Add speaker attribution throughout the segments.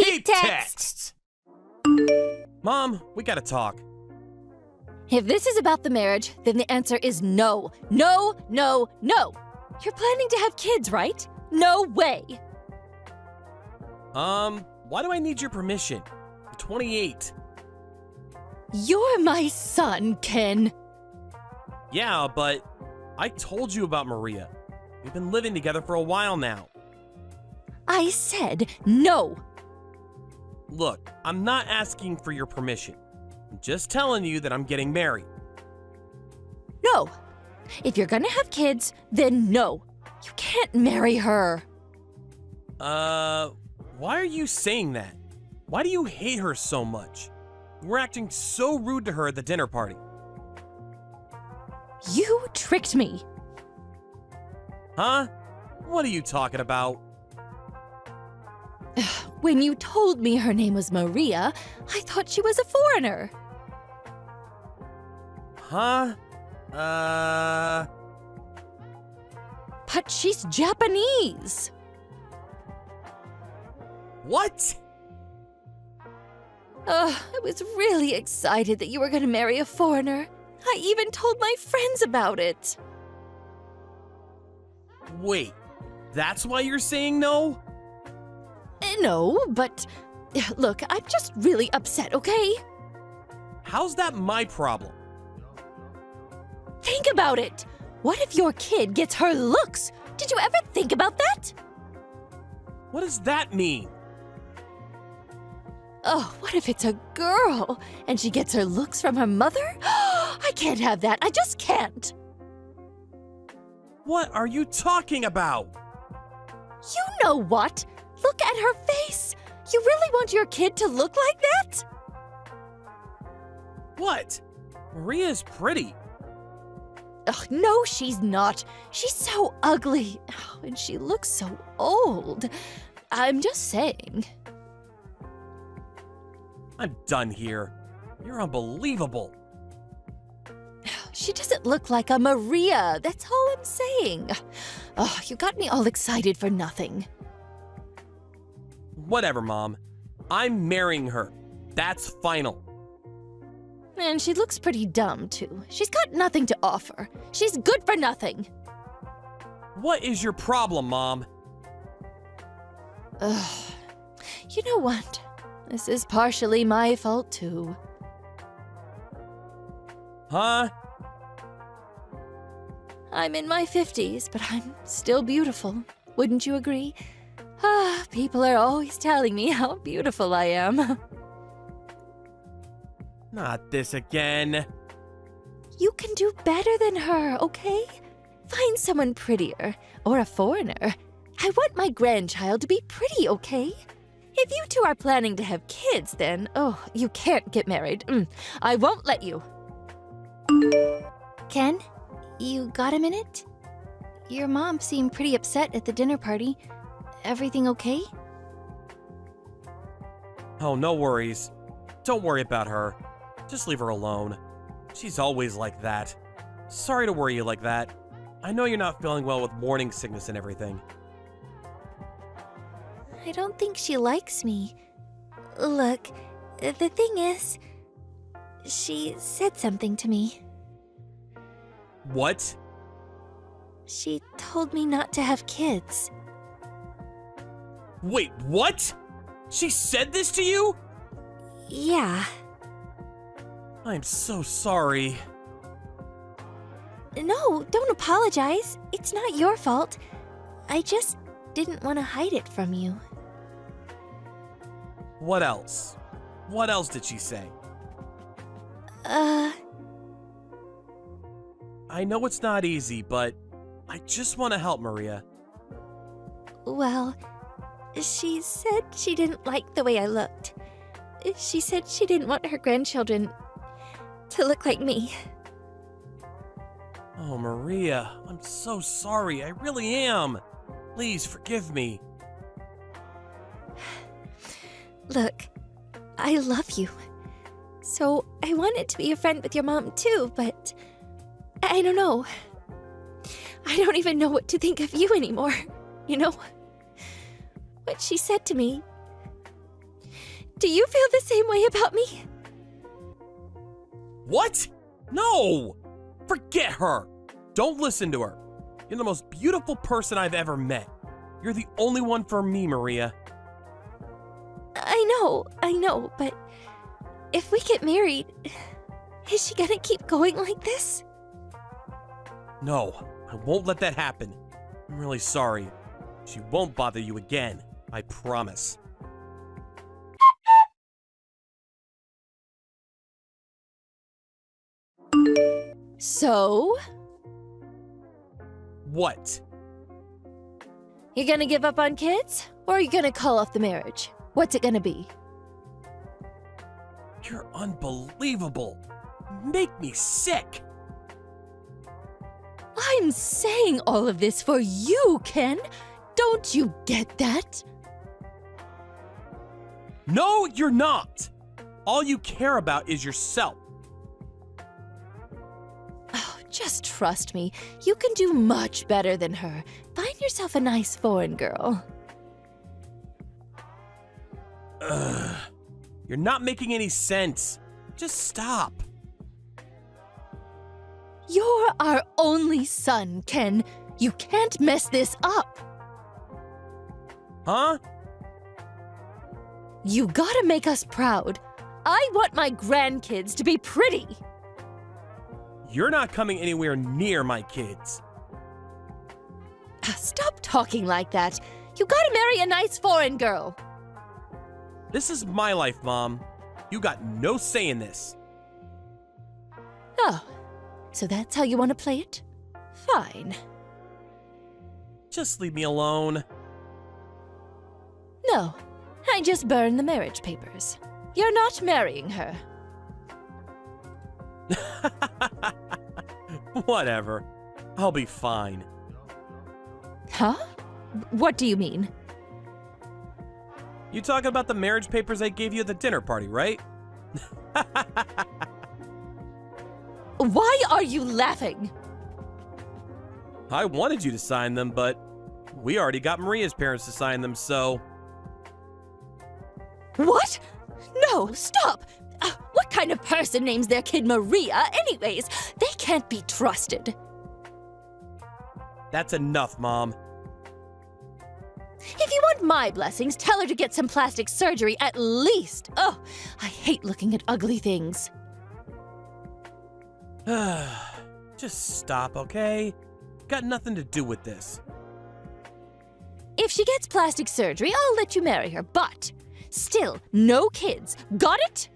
Speaker 1: Keep texts!
Speaker 2: Mom, we gotta talk.
Speaker 1: If this is about the marriage, then the answer is no. No, no, no. You're planning to have kids, right? No way.
Speaker 2: Why do I need your permission? I'm 28.
Speaker 1: You're my son, Ken.
Speaker 2: Yeah, but I told you about Maria. We've been living together for a while now.
Speaker 1: I said no.
Speaker 2: Look, I'm not asking for your permission. I'm just telling you that I'm getting married.
Speaker 1: No. If you're gonna have kids, then no. You can't marry her.
Speaker 2: Why are you saying that? Why do you hate her so much? You were acting so rude to her at the dinner party.
Speaker 1: You tricked me.
Speaker 2: Huh? What are you talking about?
Speaker 1: When you told me her name was Maria, I thought she was a foreigner.
Speaker 2: Huh?
Speaker 1: But she's Japanese.
Speaker 2: What?
Speaker 1: I was really excited that you were going to marry a foreigner. I even told my friends about it.
Speaker 2: Wait, that's why you're saying no?
Speaker 1: No, but look, I'm just really upset, okay?
Speaker 2: How's that my problem?
Speaker 1: Think about it. What if your kid gets her looks? Did you ever think about that?
Speaker 2: What does that mean?
Speaker 1: Oh, what if it's a girl and she gets her looks from her mother? I can't have that. I just can't.
Speaker 2: What are you talking about?
Speaker 1: You know what? Look at her face. You really want your kid to look like that?
Speaker 2: What? Maria's pretty.
Speaker 1: Ugh, no, she's not. She's so ugly. Oh, and she looks so old. I'm just saying.
Speaker 2: I'm done here. You're unbelievable.
Speaker 1: She doesn't look like a Maria. That's all I'm saying. Oh, you got me all excited for nothing.
Speaker 2: Whatever, Mom. I'm marrying her. That's final.
Speaker 1: And she looks pretty dumb, too. She's got nothing to offer. She's good for nothing.
Speaker 2: What is your problem, Mom?
Speaker 1: Ugh. You know what? This is partially my fault, too.
Speaker 2: Huh?
Speaker 1: I'm in my 50s, but I'm still beautiful. Wouldn't you agree? Ah, people are always telling me how beautiful I am.
Speaker 2: Not this again.
Speaker 1: You can do better than her, okay? Find someone prettier, or a foreigner. I want my grandchild to be pretty, okay? If you two are planning to have kids, then, oh, you can't get married. I won't let you. Ken, you got a minute? Your mom seemed pretty upset at the dinner party. Everything okay?
Speaker 2: Oh, no worries. Don't worry about her. Just leave her alone. She's always like that. Sorry to worry you like that. I know you're not feeling well with morning sickness and everything.
Speaker 1: I don't think she likes me. Look, the thing is, she said something to me.
Speaker 2: What?
Speaker 1: She told me not to have kids.
Speaker 2: Wait, what? She said this to you?
Speaker 1: Yeah.
Speaker 2: I'm so sorry.
Speaker 1: No, don't apologize. It's not your fault. I just didn't want to hide it from you.
Speaker 2: What else? What else did she say? I know it's not easy, but I just want to help Maria.
Speaker 1: Well, she said she didn't like the way I looked. She said she didn't want her grandchildren to look like me.
Speaker 2: Oh, Maria, I'm so sorry. I really am. Please forgive me.
Speaker 1: Look, I love you. So I wanted to be a friend with your mom too, but I don't know. I don't even know what to think of you anymore, you know? What she said to me, Do you feel the same way about me?
Speaker 2: What? No! Forget her! Don't listen to her. You're the most beautiful person I've ever met. You're the only one for me, Maria.
Speaker 1: I know, but if we get married, is she gonna keep going like this?
Speaker 2: No, I won't let that happen. I'm really sorry. She won't bother you again, I promise.
Speaker 1: So?
Speaker 2: What?
Speaker 1: You gonna give up on kids? Or are you gonna call off the marriage? What's it gonna be?
Speaker 2: You're unbelievable. You make me sick.
Speaker 1: I'm saying all of this for you, Ken. Don't you get that?
Speaker 2: No, you're not. All you care about is yourself.
Speaker 1: Oh, just trust me. You can do much better than her. Find yourself a nice foreign girl.
Speaker 2: Ugh. You're not making any sense. Just stop.
Speaker 1: You're our only son, Ken. You can't mess this up.
Speaker 2: Huh?
Speaker 1: You gotta make us proud. I want my grandkids to be pretty.
Speaker 2: You're not coming anywhere near my kids.
Speaker 1: Stop talking like that. You gotta marry a nice foreign girl.
Speaker 2: This is my life, Mom. You got no say in this.
Speaker 1: Oh, so that's how you want to play it? Fine.
Speaker 2: Just leave me alone.
Speaker 1: No, I just burned the marriage papers. You're not marrying her.
Speaker 2: Whatever. I'll be fine.
Speaker 1: Huh? What do you mean?
Speaker 2: You talking about the marriage papers I gave you at the dinner party, right?
Speaker 1: Why are you laughing?
Speaker 2: I wanted you to sign them, but we already got Maria's parents to sign them, so...
Speaker 1: What? No, stop! What kind of person names their kid Maria? Anyways, they can't be trusted.
Speaker 2: That's enough, Mom.
Speaker 1: If you want my blessings, tell her to get some plastic surgery at least. Oh, I hate looking at ugly things.
Speaker 2: Just stop, okay? Got nothing to do with this.
Speaker 1: If she gets plastic surgery, I'll let you marry her, but still, no kids. Got it?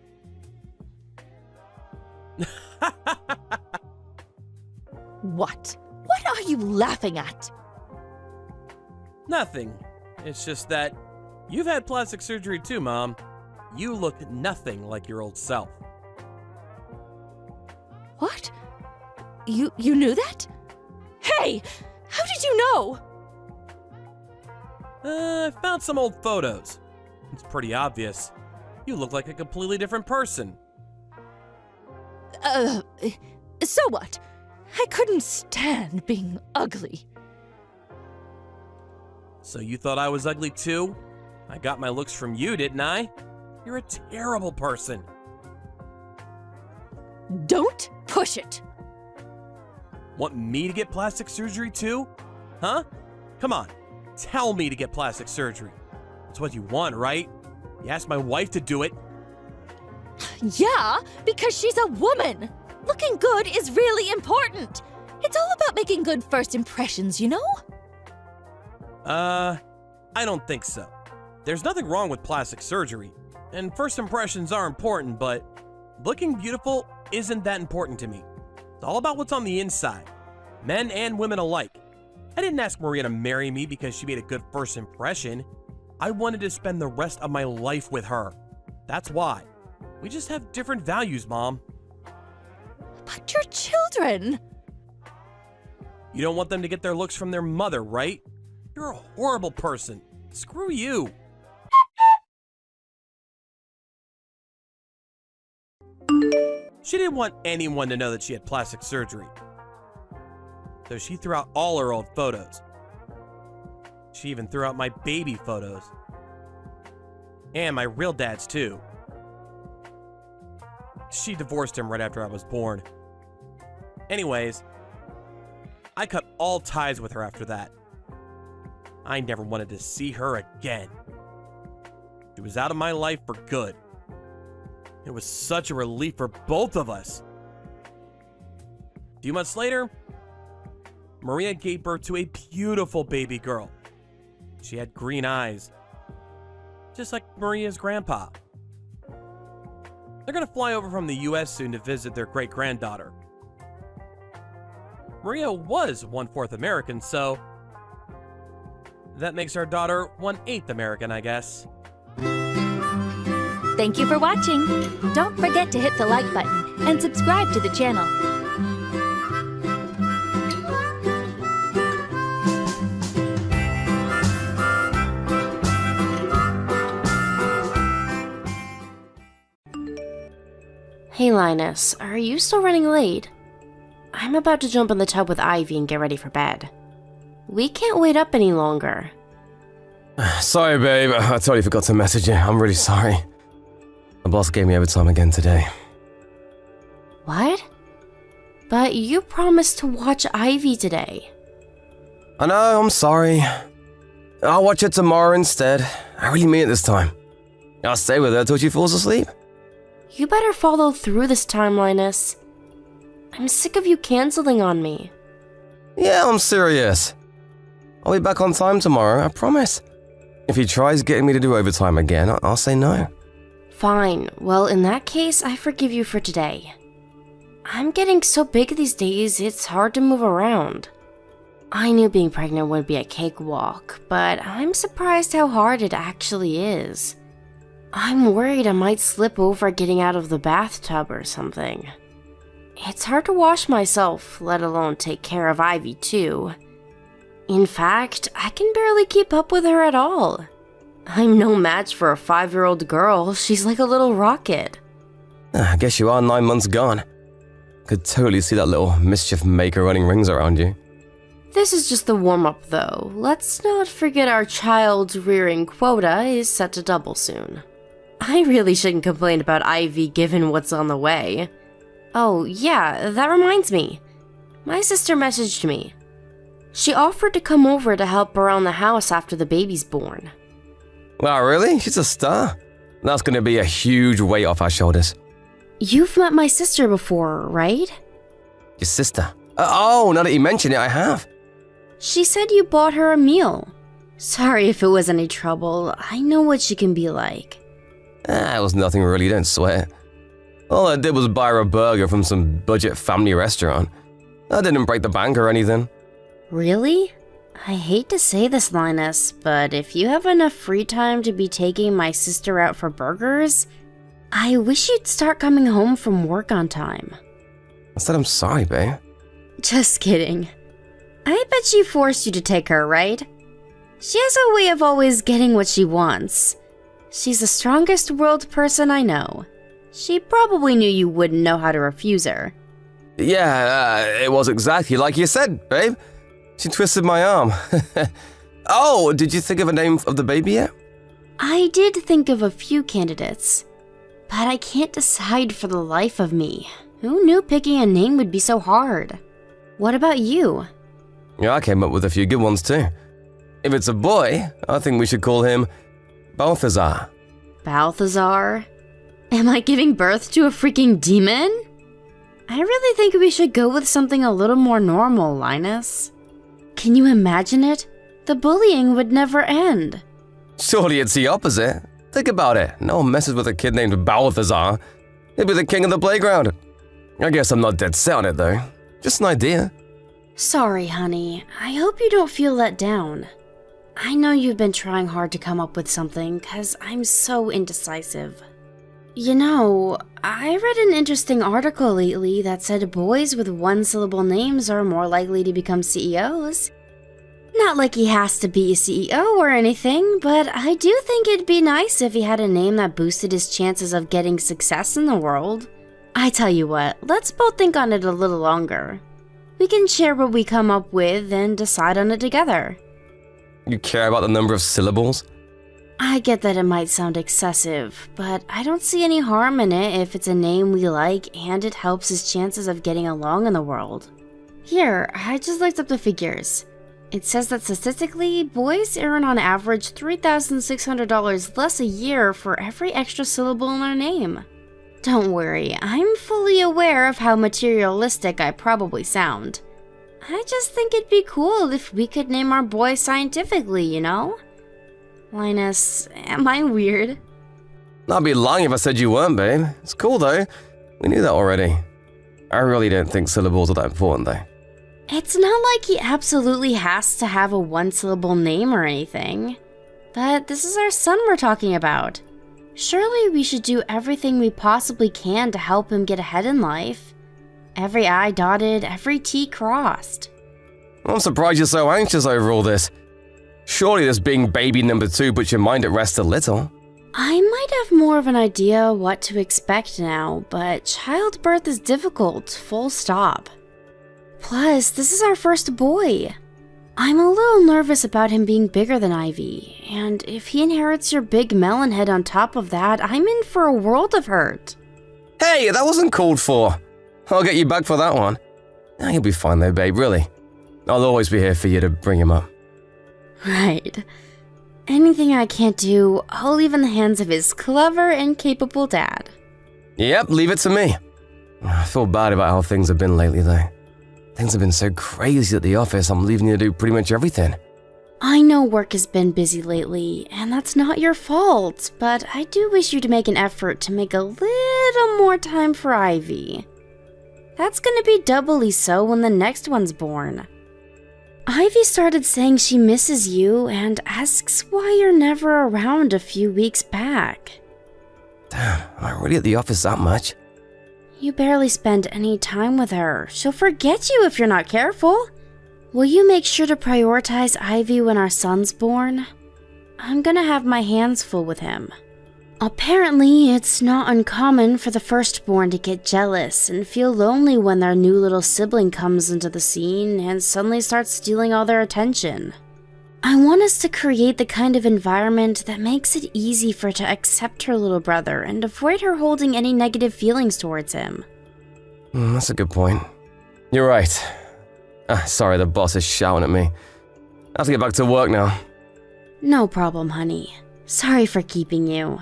Speaker 1: What? What are you laughing at?
Speaker 2: Nothing. It's just that you've had plastic surgery too, Mom. You look nothing like your old self.
Speaker 1: What? You knew that? Hey! How did you know?
Speaker 2: I found some old photos. It's pretty obvious. You look like a completely different person.
Speaker 1: So what? I couldn't stand being ugly.
Speaker 2: So you thought I was ugly too? I got my looks from you, didn't I? You're a terrible person.
Speaker 1: Don't push it.
Speaker 2: Want me to get plastic surgery too? Huh? Come on, tell me to get plastic surgery. That's what you want, right? You asked my wife to do it.
Speaker 1: Yeah, because she's a woman. Looking good is really important. It's all about making good first impressions, you know?
Speaker 2: I don't think so. There's nothing wrong with plastic surgery, and first impressions are important, but looking beautiful isn't that important to me. It's all about what's on the inside, men and women alike. I didn't ask Maria to marry me because she made a good first impression. I wanted to spend the rest of my life with her. That's why. We just have different values, Mom.
Speaker 1: But your children.
Speaker 2: You don't want them to get their looks from their mother, right? You're a horrible person. Screw you. She didn't want anyone to know that she had plastic surgery. So she threw out all her old photos. She even threw out my baby photos. And my real dad's too. She divorced him right after I was born. Anyways, I cut all ties with her after that. I never wanted to see her again. She was out of my life for good. It was such a relief for both of us. A few months later, Maria gave birth to a beautiful baby girl. She had green eyes, just like Maria's grandpa. They're gonna fly over from the US soon to visit their great-granddaughter. Maria was 1/4 American, so that makes our daughter 1/8 American, I guess.
Speaker 1: Thank you for watching. Don't forget to hit the like button and subscribe to the channel.
Speaker 3: Hey Linus, are you still running late? I'm about to jump in the tub with Ivy and get ready for bed. We can't wait up any longer.
Speaker 4: Sorry, babe. I totally forgot to message you. I'm really sorry. The boss gave me overtime again today.
Speaker 3: What? But you promised to watch Ivy today.
Speaker 4: I know, I'm sorry. I'll watch it tomorrow instead. I really mean it this time. I'll stay with her till she falls asleep.
Speaker 3: You better follow through this time, Linus. I'm sick of you canceling on me.
Speaker 4: Yeah, I'm serious. I'll be back on time tomorrow, I promise. If he tries getting me to do overtime again, I'll say no.
Speaker 3: Fine. Well, in that case, I forgive you for today. I'm getting so big these days, it's hard to move around. I knew being pregnant would be a cakewalk, but I'm surprised how hard it actually is. I'm worried I might slip over getting out of the bathtub or something. It's hard to wash myself, let alone take care of Ivy too. In fact, I can barely keep up with her at all. I'm no match for a 5-year-old girl, she's like a little rocket.
Speaker 4: I guess you are 9 months gone. Could totally see that little mischief maker running rings around you.
Speaker 3: This is just the warm-up though. Let's not forget our child's rearing quota is set to double soon. I really shouldn't complain about Ivy given what's on the way. Oh yeah, that reminds me. My sister messaged me. She offered to come over to help around the house after the baby's born.
Speaker 4: Wow, really? She's a star? That's gonna be a huge weight off our shoulders.
Speaker 3: You've met my sister before, right?
Speaker 4: Your sister? Oh, now that you mention it, I have.
Speaker 3: She said you bought her a meal. Sorry if it was any trouble. I know what she can be like.
Speaker 4: It was nothing really, don't sweat. All I did was buy her a burger from some budget family restaurant. I didn't break the bank or anything.
Speaker 3: Really? I hate to say this, Linus, but if you have enough free time to be taking my sister out for burgers, I wish you'd start coming home from work on time.
Speaker 4: I said I'm sorry, babe.
Speaker 3: Just kidding. I bet she forced you to take her, right? She has a way of always getting what she wants. She's the strongest world person I know. She probably knew you wouldn't know how to refuse her.
Speaker 4: Yeah, it was exactly like you said, babe. She twisted my arm. Oh, did you think of a name of the baby yet?
Speaker 3: I did think of a few candidates, but I can't decide for the life of me. Who knew picking a name would be so hard? What about you?
Speaker 4: Yeah, I came up with a few good ones too. If it's a boy, I think we should call him Balthazar.
Speaker 3: Balthazar? Am I giving birth to a freaking demon? I really think we should go with something a little more normal, Linus. Can you imagine it? The bullying would never end.
Speaker 4: Surely it's the opposite. Think about it. No one messes with a kid named Balthazar. He'd be the king of the playground. I guess I'm not dead set on it though. Just an idea.
Speaker 3: Sorry, honey. I hope you don't feel let down. I know you've been trying hard to come up with something, 'cause I'm so indecisive. You know, I read an interesting article lately that said boys with one-syllable names are more likely to become CEOs. Not like he has to be a CEO or anything, but I do think it'd be nice if he had a name that boosted his chances of getting success in the world. I tell you what, let's both think on it a little longer. We can share what we come up with and decide on it together.
Speaker 4: You care about the number of syllables?
Speaker 3: I get that it might sound excessive, but I don't see any harm in it if it's a name we like and it helps his chances of getting along in the world. Here, I just looked up the figures. It says that statistically, boys earn on average $3,600 less a year for every extra syllable in their name. Don't worry, I'm fully aware of how materialistic I probably sound. I just think it'd be cool if we could name our boy scientifically, you know? Linus, am I weird?
Speaker 4: I'd be lying if I said you weren't, babe. It's cool, though. We knew that already. I really don't think syllables are that important, though.
Speaker 3: It's not like he absolutely has to have a one-syllable name or anything. But this is our son we're talking about. Surely we should do everything we possibly can to help him get ahead in life. Every I dotted, every T crossed.
Speaker 4: I'm surprised you're so anxious over all this. Surely this being baby number 2 puts your mind at rest a little.
Speaker 3: I might have more of an idea what to expect now, but childbirth is difficult, full stop. Plus, this is our first boy. I'm a little nervous about him being bigger than Ivy, and if he inherits your big melon head on top of that, I'm in for a world of hurt.
Speaker 4: Hey, that wasn't called for. I'll get you back for that one. Nah, you'll be fine though, babe, really. I'll always be here for you to bring him up.
Speaker 3: Right. Anything I can't do, I'll leave in the hands of his clever and capable dad.
Speaker 4: Yep, leave it to me. I feel bad about how things have been lately, though. Things have been so crazy at the office, I'm leaving you to do pretty much everything.
Speaker 3: I know work has been busy lately, and that's not your fault, but I do wish you to make an effort to make a little more time for Ivy. That's gonna be doubly so when the next one's born. Ivy started saying she misses you and asks why you're never around a few weeks back.
Speaker 4: Damn, am I really at the office that much?
Speaker 3: You barely spend any time with her. She'll forget you if you're not careful. Will you make sure to prioritize Ivy when our son's born? I'm gonna have my hands full with him. Apparently, it's not uncommon for the firstborn to get jealous and feel lonely when their new little sibling comes into the scene and suddenly starts stealing all their attention. I want us to create the kind of environment that makes it easy for her to accept her little brother and avoid her holding any negative feelings towards him.
Speaker 4: That's a good point. You're right. Sorry, the boss is shouting at me. I have to get back to work now.
Speaker 3: No problem, honey. Sorry for keeping you.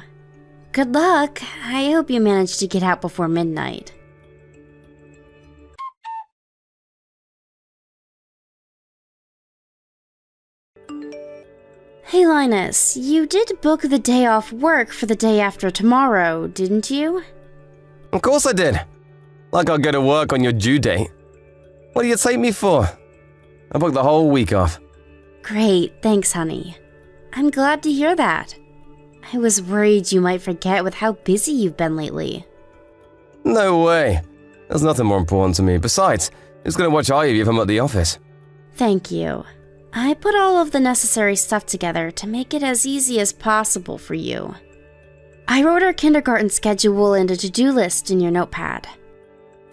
Speaker 3: Good luck. I hope you manage to get out before midnight. Hey Linus, you did book the day off work for the day after tomorrow, didn't you?
Speaker 4: Of course I did. Like I'll go to work on your due date. What do you take me for? I booked the whole week off.
Speaker 3: Great, thanks honey. I'm glad to hear that. I was worried you might forget with how busy you've been lately.
Speaker 4: No way. There's nothing more important to me. Besides, who's gonna watch Ivy if I'm at the office?
Speaker 3: Thank you. I put all of the necessary stuff together to make it as easy as possible for you. I wrote our kindergarten schedule and a to-do list in your notepad.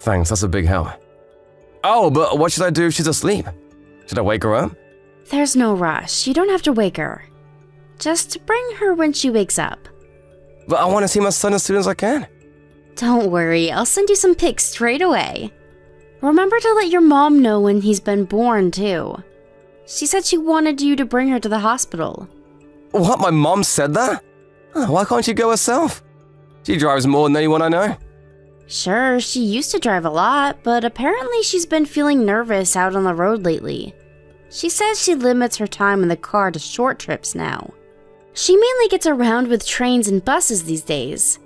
Speaker 4: Thanks, that's a big help. Oh, but what should I do if she's asleep? Should I wake her up?
Speaker 3: There's no rush. You don't have to wake her. Just bring her when she wakes up.
Speaker 4: But I want to see my son as soon as I can.
Speaker 3: Don't worry, I'll send you some pics straight away. Remember to let your mom know when he's been born, too. She said she wanted you to bring her to the hospital.
Speaker 4: What, my mom said that? Why can't she go herself? She drives more than anyone I know.
Speaker 3: Sure, she used to drive a lot, but apparently she's been feeling nervous out on the road lately. She says she limits her time in the car to short trips now. She mainly gets around with trains and buses these days.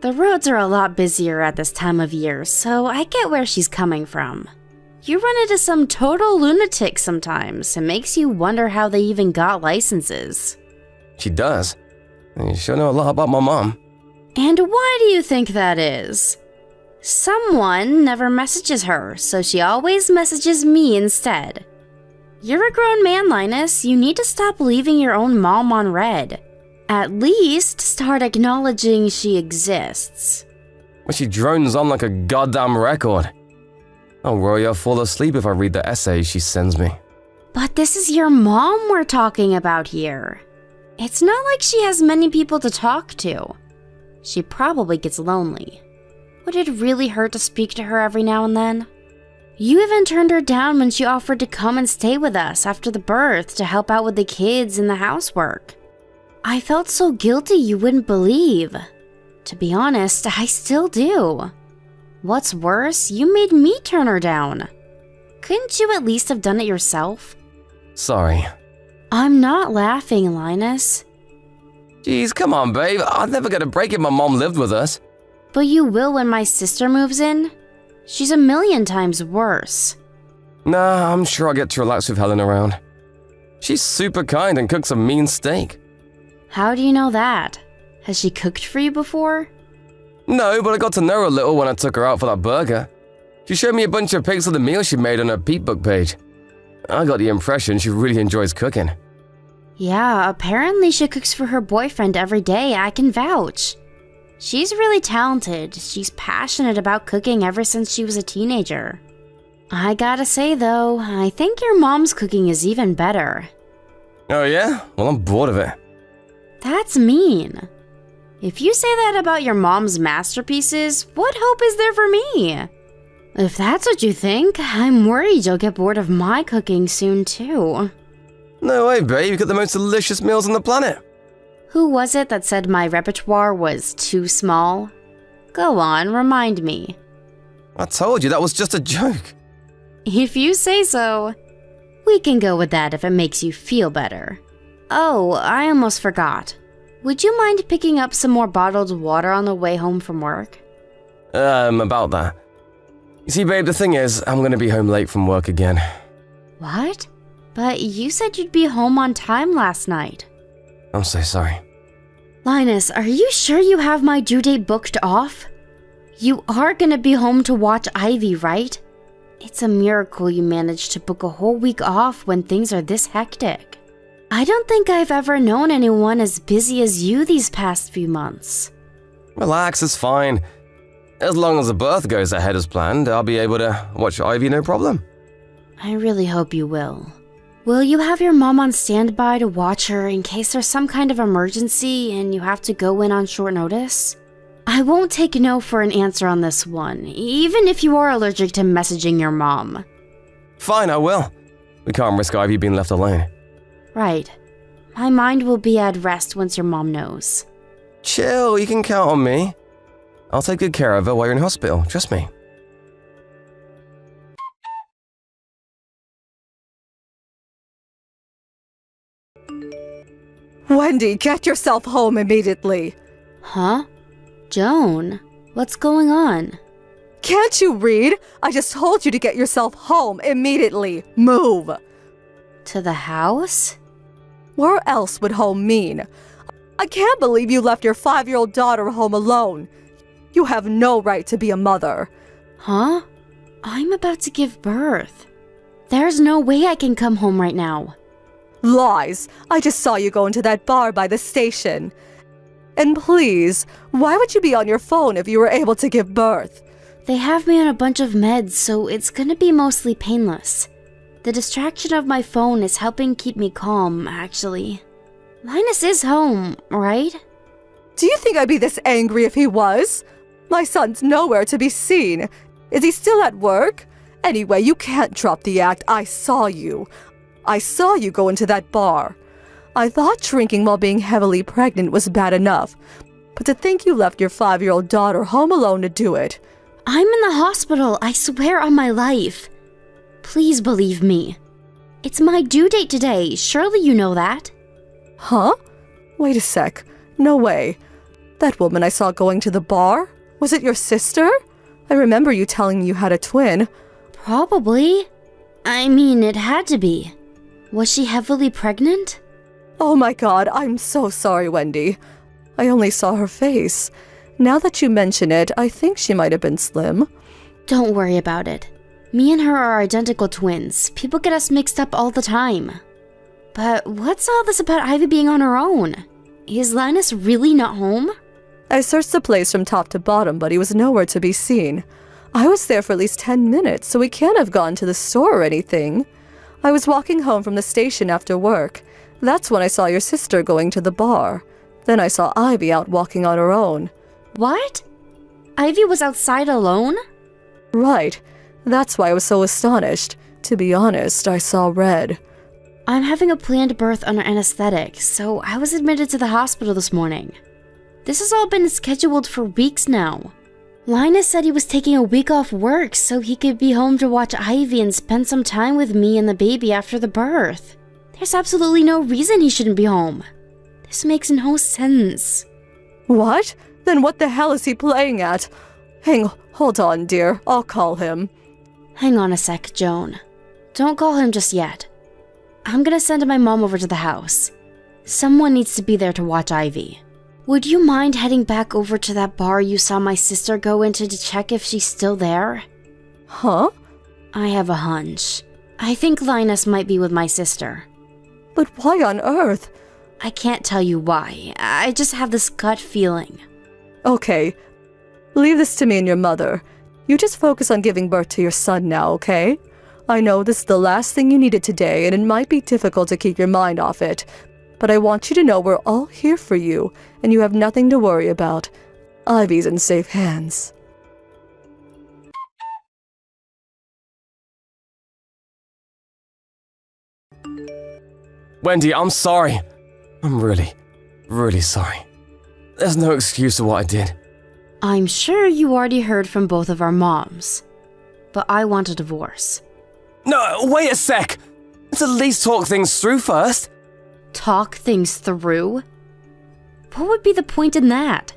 Speaker 3: The roads are a lot busier at this time of year, so I get where she's coming from. You run into some total lunatics sometimes. It makes you wonder how they even got licenses.
Speaker 4: She does. You sure know a lot about my mom.
Speaker 3: And why do you think that is? Someone never messages her, so she always messages me instead. You're a grown man, Linus. You need to stop leaving your own mom on red. At least start acknowledging she exists.
Speaker 4: But she drones on like a goddamn record. I'll worry I'll fall asleep if I read the essays she sends me.
Speaker 3: But this is your mom we're talking about here. It's not like she has many people to talk to. She probably gets lonely. Would it really hurt to speak to her every now and then? You even turned her down when she offered to come and stay with us after the birth to help out with the kids and the housework. I felt so guilty you wouldn't believe. To be honest, I still do. What's worse, you made me turn her down. Couldn't you at least have done it yourself?
Speaker 4: Sorry.
Speaker 3: I'm not laughing, Linus.
Speaker 4: Jeez, come on, babe. I'd never get a break if my mom lived with us.
Speaker 3: But you will when my sister moves in. She's a million times worse.
Speaker 4: Nah, I'm sure I'll get to relax with Helen around. She's super kind and cooks a mean steak.
Speaker 3: How do you know that? Has she cooked for you before?
Speaker 4: No, but I got to know her a little when I took her out for that burger. She showed me a bunch of pics of the meal she made on her Peep Book page. I got the impression she really enjoys cooking.
Speaker 3: Yeah, apparently she cooks for her boyfriend every day, I can vouch. She's really talented. She's passionate about cooking ever since she was a teenager. I gotta say though, I think your mom's cooking is even better.
Speaker 4: Oh yeah? Well, I'm bored of it.
Speaker 3: That's mean. If you say that about your mom's masterpieces, what hope is there for me? If that's what you think, I'm worried you'll get bored of my cooking soon too.
Speaker 4: No way, babe. You got the most delicious meals on the planet.
Speaker 3: Who was it that said my repertoire was too small? Go on, remind me.
Speaker 4: I told you that was just a joke.
Speaker 3: If you say so. We can go with that if it makes you feel better. Oh, I almost forgot. Would you mind picking up some more bottled water on the way home from work?
Speaker 4: About that. You see, babe, the thing is, I'm gonna be home late from work again.
Speaker 3: What? But you said you'd be home on time last night.
Speaker 4: I'm so sorry.
Speaker 3: Linus, are you sure you have my due date booked off? You are gonna be home to watch Ivy, right? It's a miracle you managed to book a whole week off when things are this hectic. I don't think I've ever known anyone as busy as you these past few months.
Speaker 4: Relax, it's fine. As long as the birth goes ahead as planned, I'll be able to watch Ivy no problem.
Speaker 3: I really hope you will. Will you have your mom on standby to watch her in case there's some kind of emergency and you have to go in on short notice? I won't take no for an answer on this one, even if you are allergic to messaging your mom.
Speaker 4: Fine, I will. We can't risk Ivy being left alone.
Speaker 3: Right. My mind will be at rest once your mom knows.
Speaker 4: Chill, you can count on me. I'll take good care of her while you're in hospital, trust me.
Speaker 5: Wendy, get yourself home immediately.
Speaker 3: Huh? Joan, what's going on?
Speaker 5: Can't you read? I just told you to get yourself home immediately. Move.
Speaker 3: To the house?
Speaker 5: Where else would home mean? I can't believe you left your 5-year-old daughter home alone. You have no right to be a mother.
Speaker 3: Huh? I'm about to give birth. There's no way I can come home right now.
Speaker 5: Lies. I just saw you go into that bar by the station. And please, why would you be on your phone if you were able to give birth?
Speaker 3: They have me on a bunch of meds, so it's gonna be mostly painless. The distraction of my phone is helping keep me calm, actually. Linus is home, right?
Speaker 5: Do you think I'd be this angry if he was? My son's nowhere to be seen. Is he still at work? Anyway, you can't drop the act. I saw you. I saw you go into that bar. I thought drinking while being heavily pregnant was bad enough, but to think you left your 5-year-old daughter home alone to do it.
Speaker 3: I'm in the hospital, I swear on my life. Please believe me. It's my due date today, surely you know that.
Speaker 5: Huh? Wait a sec. No way. That woman I saw going to the bar? Was it your sister? I remember you telling me you had a twin.
Speaker 3: Probably. I mean, it had to be. Was she heavily pregnant?
Speaker 5: Oh my god, I'm so sorry, Wendy. I only saw her face. Now that you mention it, I think she might have been slim.
Speaker 3: Don't worry about it. Me and her are identical twins. People get us mixed up all the time. But what's all this about Ivy being on her own? Is Linus really not home?
Speaker 5: I searched the place from top to bottom, but he was nowhere to be seen. I was there for at least 10 minutes, so he can't have gone to the store or anything. I was walking home from the station after work. That's when I saw your sister going to the bar. Then I saw Ivy out walking on her own.
Speaker 3: What? Ivy was outside alone?
Speaker 5: Right. That's why I was so astonished. To be honest, I saw red.
Speaker 3: I'm having a planned birth under anesthetic, so I was admitted to the hospital this morning. This has all been scheduled for weeks now. Linus said he was taking a week off work so he could be home to watch Ivy and spend some time with me and the baby after the birth. There's absolutely no reason he shouldn't be home. This makes no sense.
Speaker 5: What? Then what the hell is he playing at? Hold on, dear. I'll call him.
Speaker 3: Hang on a sec, Joan. Don't call him just yet. I'm gonna send my mom over to the house. Someone needs to be there to watch Ivy. Would you mind heading back over to that bar you saw my sister go into to check if she's still there?
Speaker 5: Huh?
Speaker 3: I have a hunch. I think Linus might be with my sister.
Speaker 5: But why on earth?
Speaker 3: I can't tell you why. I just have this gut feeling.
Speaker 5: Okay. Leave this to me and your mother. You just focus on giving birth to your son now, okay? I know this is the last thing you needed today, and it might be difficult to keep your mind off it. But I want you to know we're all here for you, and you have nothing to worry about. Ivy's in safe hands.
Speaker 4: Wendy, I'm sorry. I'm really, really sorry. There's no excuse for what I did.
Speaker 3: I'm sure you already heard from both of our moms. But I want a divorce.
Speaker 4: No, wait a sec. Let's at least talk things through first.
Speaker 3: Talk things through? What would be the point in that?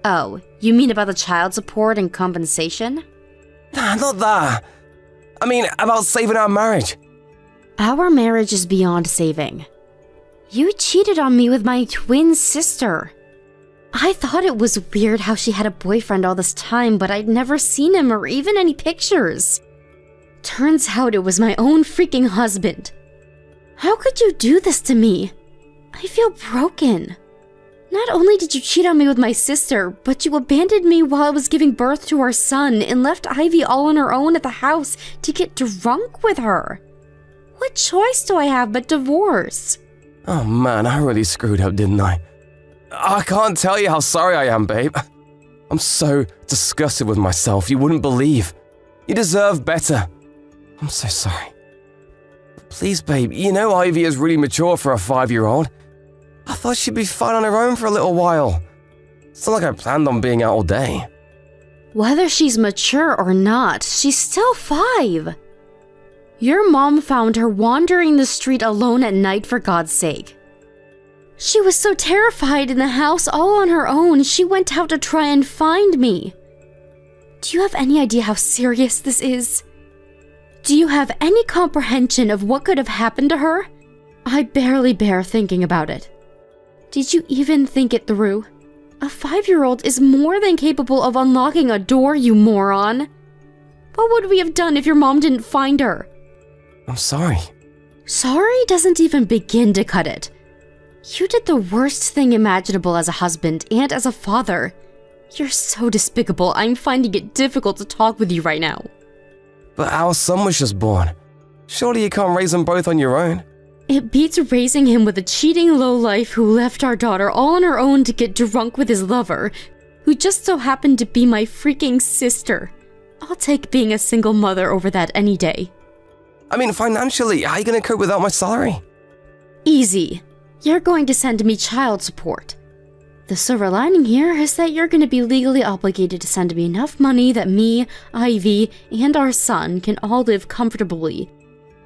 Speaker 3: Oh, you mean about the child support and compensation?
Speaker 4: Nah, not that. I mean, about saving our marriage.
Speaker 3: Our marriage is beyond saving. You cheated on me with my twin sister. I thought it was weird how she had a boyfriend all this time, but I'd never seen him or even any pictures. Turns out it was my own freaking husband. How could you do this to me? I feel broken. Not only did you cheat on me with my sister, but you abandoned me while I was giving birth to our son and left Ivy all on her own at the house to get drunk with her. What choice do I have but divorce?
Speaker 4: Oh man, I really screwed up, didn't I? I can't tell you how sorry I am, babe. I'm so disgusted with myself, you wouldn't believe. You deserve better. I'm so sorry. Please, babe, you know Ivy is really mature for a 5-year-old. I thought she'd be fine on her own for a little while. It's not like I planned on being out all day.
Speaker 3: Whether she's mature or not, she's still 5. Your mom found her wandering the street alone at night, for God's sake. She was so terrified in the house all on her own, she went out to try and find me. Do you have any idea how serious this is? Do you have any comprehension of what could have happened to her? I barely bear thinking about it. Did you even think it through? A 5-year-old is more than capable of unlocking a door, you moron. What would we have done if your mom didn't find her?
Speaker 4: I'm sorry.
Speaker 3: Sorry doesn't even begin to cut it. You did the worst thing imaginable as a husband and as a father. You're so despicable, I'm finding it difficult to talk with you right now.
Speaker 4: But our son was just born. Surely you can't raise them both on your own.
Speaker 3: It beats raising him with a cheating lowlife who left our daughter all on her own to get drunk with his lover, who just so happened to be my freaking sister. I'll take being a single mother over that any day.
Speaker 4: I mean, financially, how are you going to cope without my salary?
Speaker 3: Easy. You're going to send me child support. The silver lining here is that you're going to be legally obligated to send me enough money that me, Ivy, and our son can all live comfortably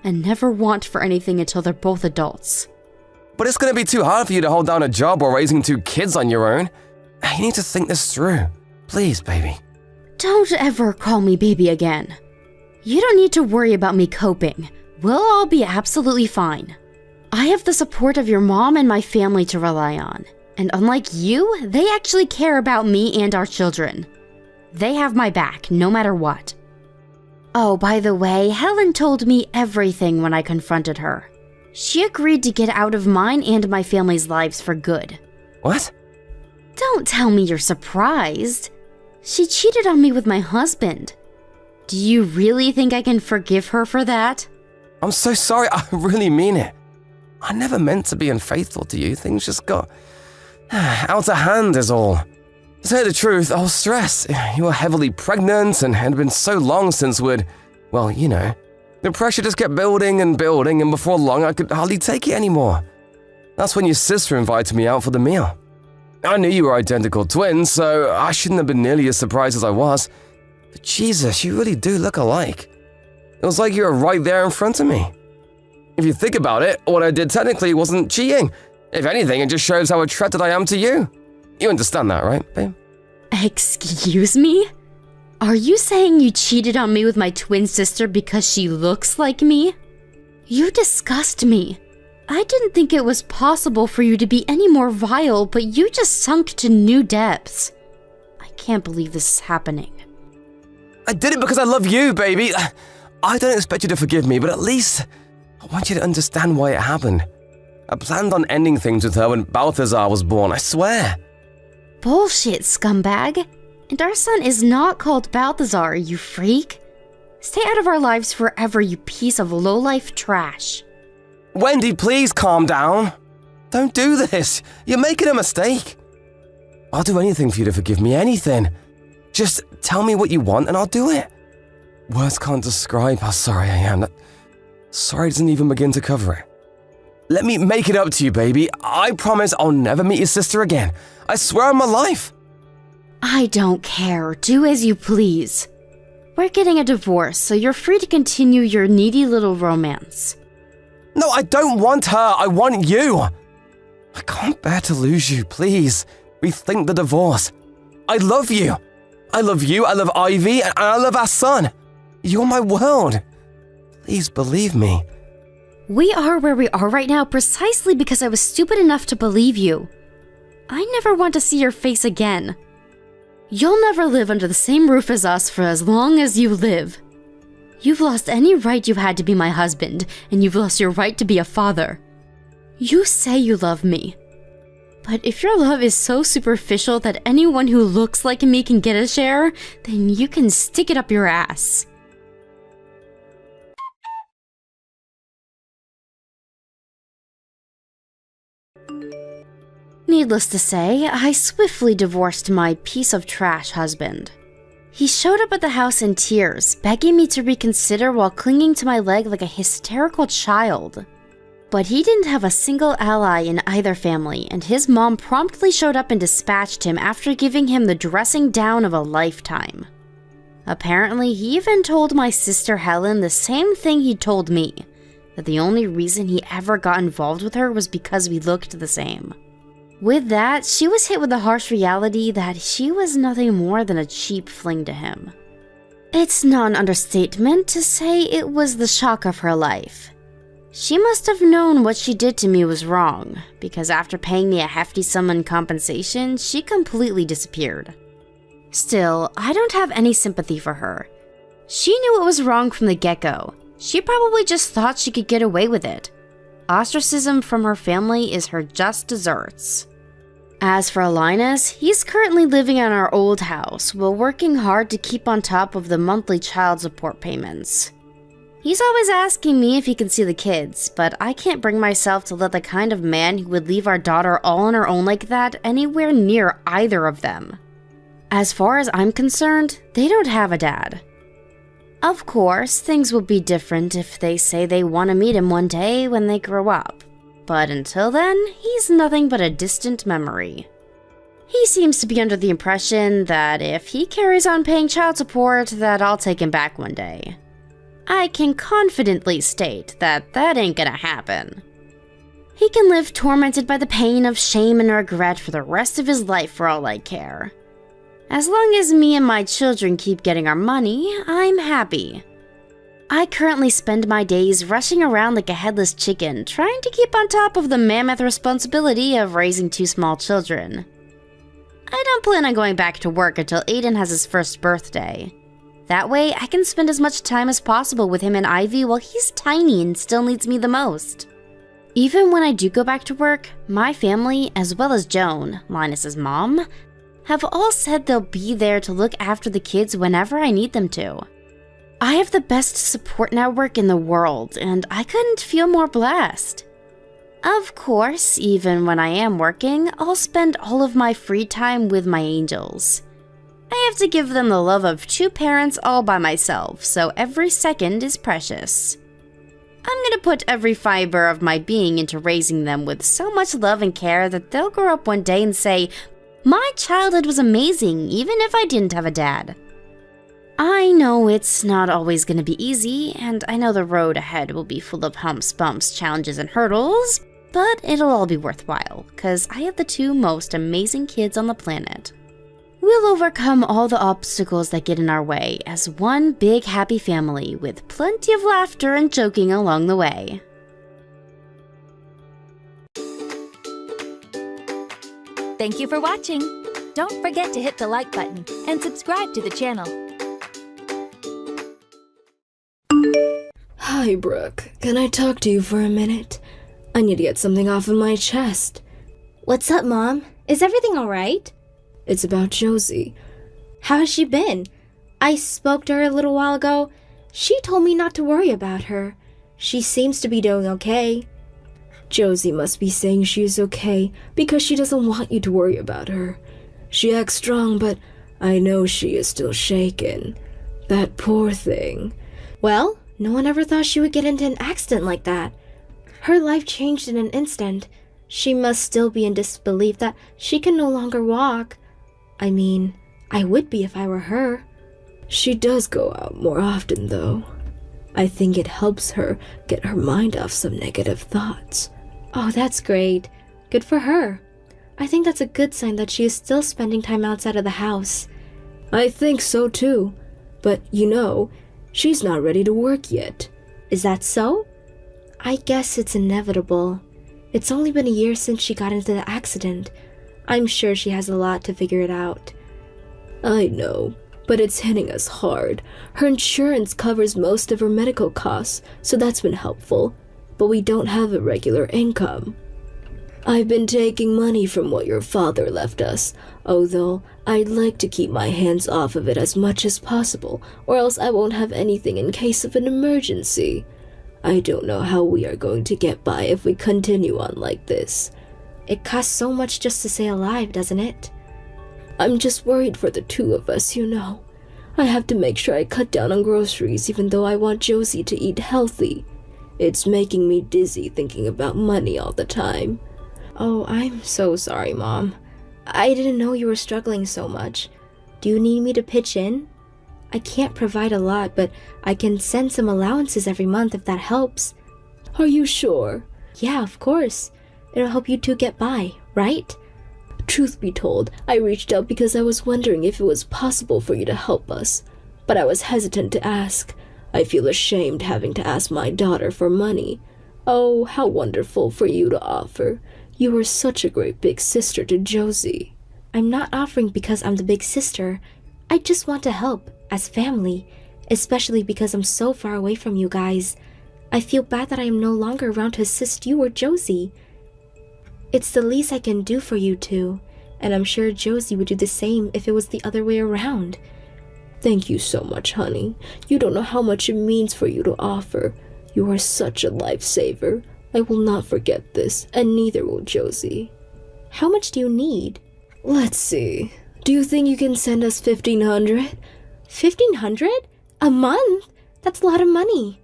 Speaker 3: and never want for anything until they're both adults.
Speaker 4: But it's going to be too hard for you to hold down a job while raising 2 kids on your own. You need to think this through. Please, baby.
Speaker 3: Don't ever call me baby again. You don't need to worry about me coping. We'll all be absolutely fine. I have the support of your mom and my family to rely on. And unlike you, they actually care about me and our children. They have my back, no matter what. Oh, by the way, Helen told me everything when I confronted her. She agreed to get out of mine and my family's lives for good.
Speaker 4: What?
Speaker 3: Don't tell me you're surprised. She cheated on me with my husband. Do you really think I can forgive her for that?
Speaker 4: I'm so sorry, I really mean it. I never meant to be unfaithful to you. Things just got out of hand is all. To tell you the truth, I was stressed. You were heavily pregnant and had been so long since we'd, well, you know. The pressure just kept building, and before long I could hardly take it anymore. That's when your sister invited me out for the meal. I knew you were identical twins, so I shouldn't have been nearly as surprised as I was. But Jesus, you really do look alike. It was like you were right there in front of me. If you think about it, what I did technically wasn't cheating. If anything, it just shows how attracted I am to you. You understand that, right, babe?
Speaker 3: Excuse me? Are you saying you cheated on me with my twin sister because she looks like me? You disgust me. I didn't think it was possible for you to be any more vile, but you just sunk to new depths. I can't believe this is happening.
Speaker 4: I did it because I love you, baby. I don't expect you to forgive me, but at least I want you to understand why it happened. I planned on ending things with her when Balthazar was born, I swear.
Speaker 3: Bullshit, scumbag. And our son is not called Balthazar, you freak. Stay out of our lives forever, you piece of low-life trash.
Speaker 4: Wendy, please calm down. Don't do this. You're making a mistake. I'll do anything for you to forgive me, anything. Just tell me what you want and I'll do it. Words can't describe how sorry I am. That sorry doesn't even begin to cover it. Let me make it up to you, baby. I promise I'll never meet your sister again. I swear on my life.
Speaker 3: I don't care. Do as you please. We're getting a divorce, so you're free to continue your needy little romance.
Speaker 4: No, I don't want her. I want you. I can't bear to lose you. Please, rethink the divorce. I love you. I love you, I love Ivy, and I love our son. You're my world. Please believe me.
Speaker 3: We are where we are right now precisely because I was stupid enough to believe you. I never want to see your face again. You'll never live under the same roof as us for as long as you live. You've lost any right you had to be my husband, and you've lost your right to be a father. You say you love me. But if your love is so superficial that anyone who looks like me can get a share, then you can stick it up your ass. Needless to say, I swiftly divorced my piece of trash husband. He showed up at the house in tears, begging me to reconsider while clinging to my leg like a hysterical child. But he didn't have a single ally in either family, and his mom promptly showed up and dispatched him after giving him the dressing down of a lifetime. Apparently, he even told my sister Helen the same thing he told me, that the only reason he ever got involved with her was because we looked the same. With that, she was hit with the harsh reality that she was nothing more than a cheap fling to him. It's not an understatement to say it was the shock of her life. She must have known what she did to me was wrong, because after paying me a hefty sum in compensation, she completely disappeared. Still, I don't have any sympathy for her. She knew it was wrong from the get-go. She probably just thought she could get away with it. Ostracism from her family is her just desserts. As for Linus, he's currently living in our old house while working hard to keep on top of the monthly child support payments. He's always asking me if he can see the kids, but I can't bring myself to let the kind of man who would leave our daughter all on her own like that anywhere near either of them. As far as I'm concerned, they don't have a dad. Of course, things will be different if they say they want to meet him one day when they grow up. But until then, he's nothing but a distant memory. He seems to be under the impression that if he carries on paying child support, that I'll take him back one day. I can confidently state that that ain't gonna happen. He can live tormented by the pain of shame and regret for the rest of his life for all I care. As long as me and my children keep getting our money, I'm happy. I currently spend my days rushing around like a headless chicken, trying to keep on top of the mammoth responsibility of raising 2 small children. I don't plan on going back to work until Aiden has his first birthday. That way, I can spend as much time as possible with him and Ivy while he's tiny and still needs me the most. Even when I do go back to work, my family, as well as Joan, Linus's mom, have all said they'll be there to look after the kids whenever I need them to. I have the best support network in the world, and I couldn't feel more blessed. Of course, even when I am working, I'll spend all of my free time with my angels. I have to give them the love of two parents all by myself, so every second is precious. I'm gonna put every fiber of my being into raising them with so much love and care that they'll grow up one day and say, "My childhood was amazing, even if I didn't have a dad." I know it's not always gonna be easy, and I know the road ahead will be full of humps, bumps, challenges, and hurdles, but it'll all be worthwhile, because I have the two most amazing kids on the planet. We'll overcome all the obstacles that get in our way as one big happy family with plenty of laughter and joking along the way.
Speaker 1: Thank you for watching. Don't forget to hit the like button and subscribe to the channel.
Speaker 6: Hi, Brooke. Can I talk to you for a minute? I need to get something off of my chest.
Speaker 7: What's up, Mom? Is everything alright?
Speaker 6: It's about Josie.
Speaker 7: How has she been? I spoke to her a little while ago. She told me not to worry about her. She seems to be doing okay.
Speaker 6: Josie must be saying she is okay because she doesn't want you to worry about her. She acts strong, but I know she is still shaken. That poor thing.
Speaker 7: Well, no one ever thought she would get into an accident like that. Her life changed in an instant. She must still be in disbelief that she can no longer walk. I mean, I would be if I were her.
Speaker 6: She does go out more often, though. I think it helps her get her mind off some negative thoughts.
Speaker 7: Oh, that's great. Good for her. I think that's a good sign that she is still spending time outside of the house.
Speaker 6: I think so, too. But, she's not ready to work yet.
Speaker 7: Is that so? I guess it's inevitable. It's only been a year since she got into the accident. I'm sure she has a lot to figure it out.
Speaker 6: I know, but it's hitting us hard. Her insurance covers most of her medical costs, so that's been helpful. But we don't have a regular income. I've been taking money from what your father left us, although I'd like to keep my hands off of it as much as possible, or else I won't have anything in case of an emergency. I don't know how we are going to get by if we continue on like this.
Speaker 7: It costs so much just to stay alive, doesn't it?
Speaker 6: I'm just worried for the two of us, I have to make sure I cut down on groceries even though I want Josie to eat healthy. It's making me dizzy thinking about money all the time.
Speaker 7: Oh, I'm so sorry, Mom. I didn't know you were struggling so much. Do you need me to pitch in? I can't provide a lot, but I can send some allowances every month if that helps.
Speaker 6: Are you sure?
Speaker 7: Yeah, of course. It'll help you two get by, right?
Speaker 6: Truth be told, I reached out because I was wondering if it was possible for you to help us. But I was hesitant to ask. I feel ashamed having to ask my daughter for money. Oh, how wonderful for you to offer. You are such a great big sister to Josie.
Speaker 7: I'm not offering because I'm the big sister. I just want to help, as family, especially because I'm so far away from you guys. I feel bad that I am no longer around to assist you or Josie. It's the least I can do for you two, and I'm sure Josie would do the same if it was the other way around.
Speaker 6: Thank you so much, honey. You don't know how much it means for you to offer. You are such a lifesaver. I will not forget this, and neither will Josie.
Speaker 7: How much do you need?
Speaker 6: Let's see. Do you think you can send us $1,500?
Speaker 7: $1,500? A month? That's a lot of money.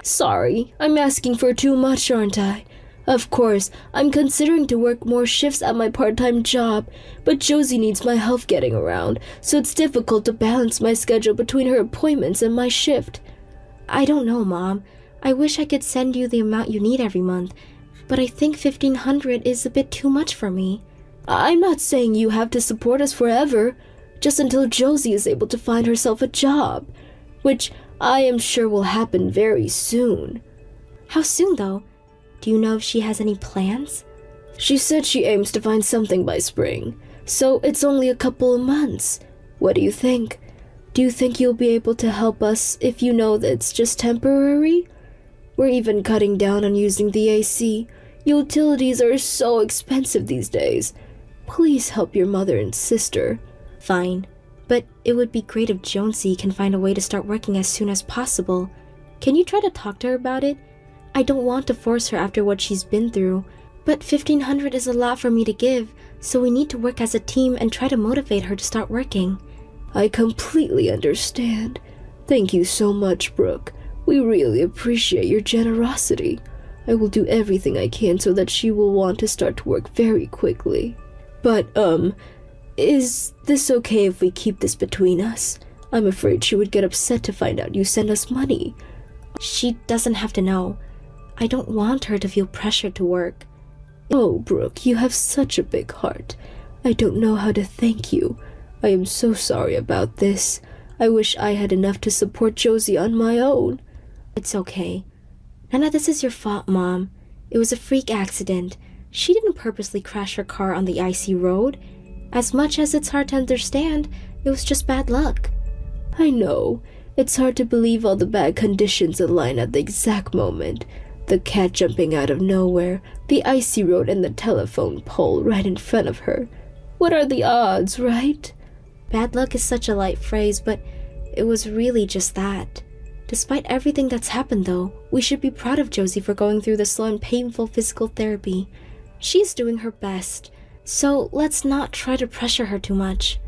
Speaker 6: Sorry, I'm asking for too much, aren't I? Of course, I'm considering to work more shifts at my part-time job, but Josie needs my help getting around, so it's difficult to balance my schedule between her appointments and my shift.
Speaker 7: I don't know, Mom. I wish I could send you the amount you need every month, but I think $1,500 is a bit too much for me.
Speaker 6: I'm not saying you have to support us forever, just until Josie is able to find herself a job, which I am sure will happen very soon.
Speaker 7: How soon, though? Do you know if she has any plans?
Speaker 6: She said she aims to find something by spring, so it's only a couple of months. What do you think? Do you think you'll be able to help us if you know that it's just temporary? We're even cutting down on using the AC. Utilities are so expensive these days. Please help your mother and sister.
Speaker 7: Fine, but it would be great if Jonesy can find a way to start working as soon as possible. Can you try to talk to her about it? I don't want to force her after what she's been through. But $1,500 is a lot for me to give, so we need to work as a team and try to motivate her to start working.
Speaker 6: I completely understand. Thank you so much, Brooke. We really appreciate your generosity. I will do everything I can so that she will want to start to work very quickly. But, is this okay if we keep this between us? I'm afraid she would get upset to find out you send us money.
Speaker 7: She doesn't have to know. I don't want her to feel pressured to work.
Speaker 6: Oh, Brooke, you have such a big heart. I don't know how to thank you. I am so sorry about this. I wish I had enough to support Josie on my own.
Speaker 7: It's okay. None of this is your fault, Mom. It was a freak accident. She didn't purposely crash her car on the icy road. As much as it's hard to understand, it was just bad luck.
Speaker 6: I know. It's hard to believe all the bad conditions align at the exact moment. The cat jumping out of nowhere, the icy road, and the telephone pole right in front of her. What are the odds, right?
Speaker 7: Bad luck is such a light phrase, but it was really just that. Despite everything that's happened, though, we should be proud of Josie for going through the slow and painful physical therapy. She's doing her best, so let's not try to pressure her too much.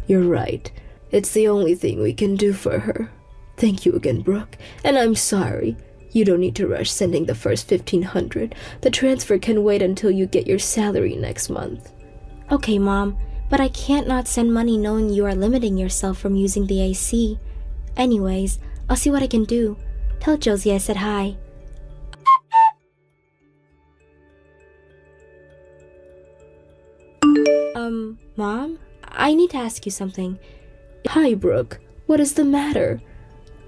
Speaker 6: You're right. It's the only thing we can do for her. Thank you again, Brooke, and I'm sorry. You don't need to rush sending the first $1,500. The transfer can wait until you get your salary next month.
Speaker 7: Okay, Mom, but I can't not send money knowing you are limiting yourself from using the AC. Anyways, I'll see what I can do. Tell Josie I said hi. Mom? I need to ask you something.
Speaker 6: Hi, Brooke. What is the matter?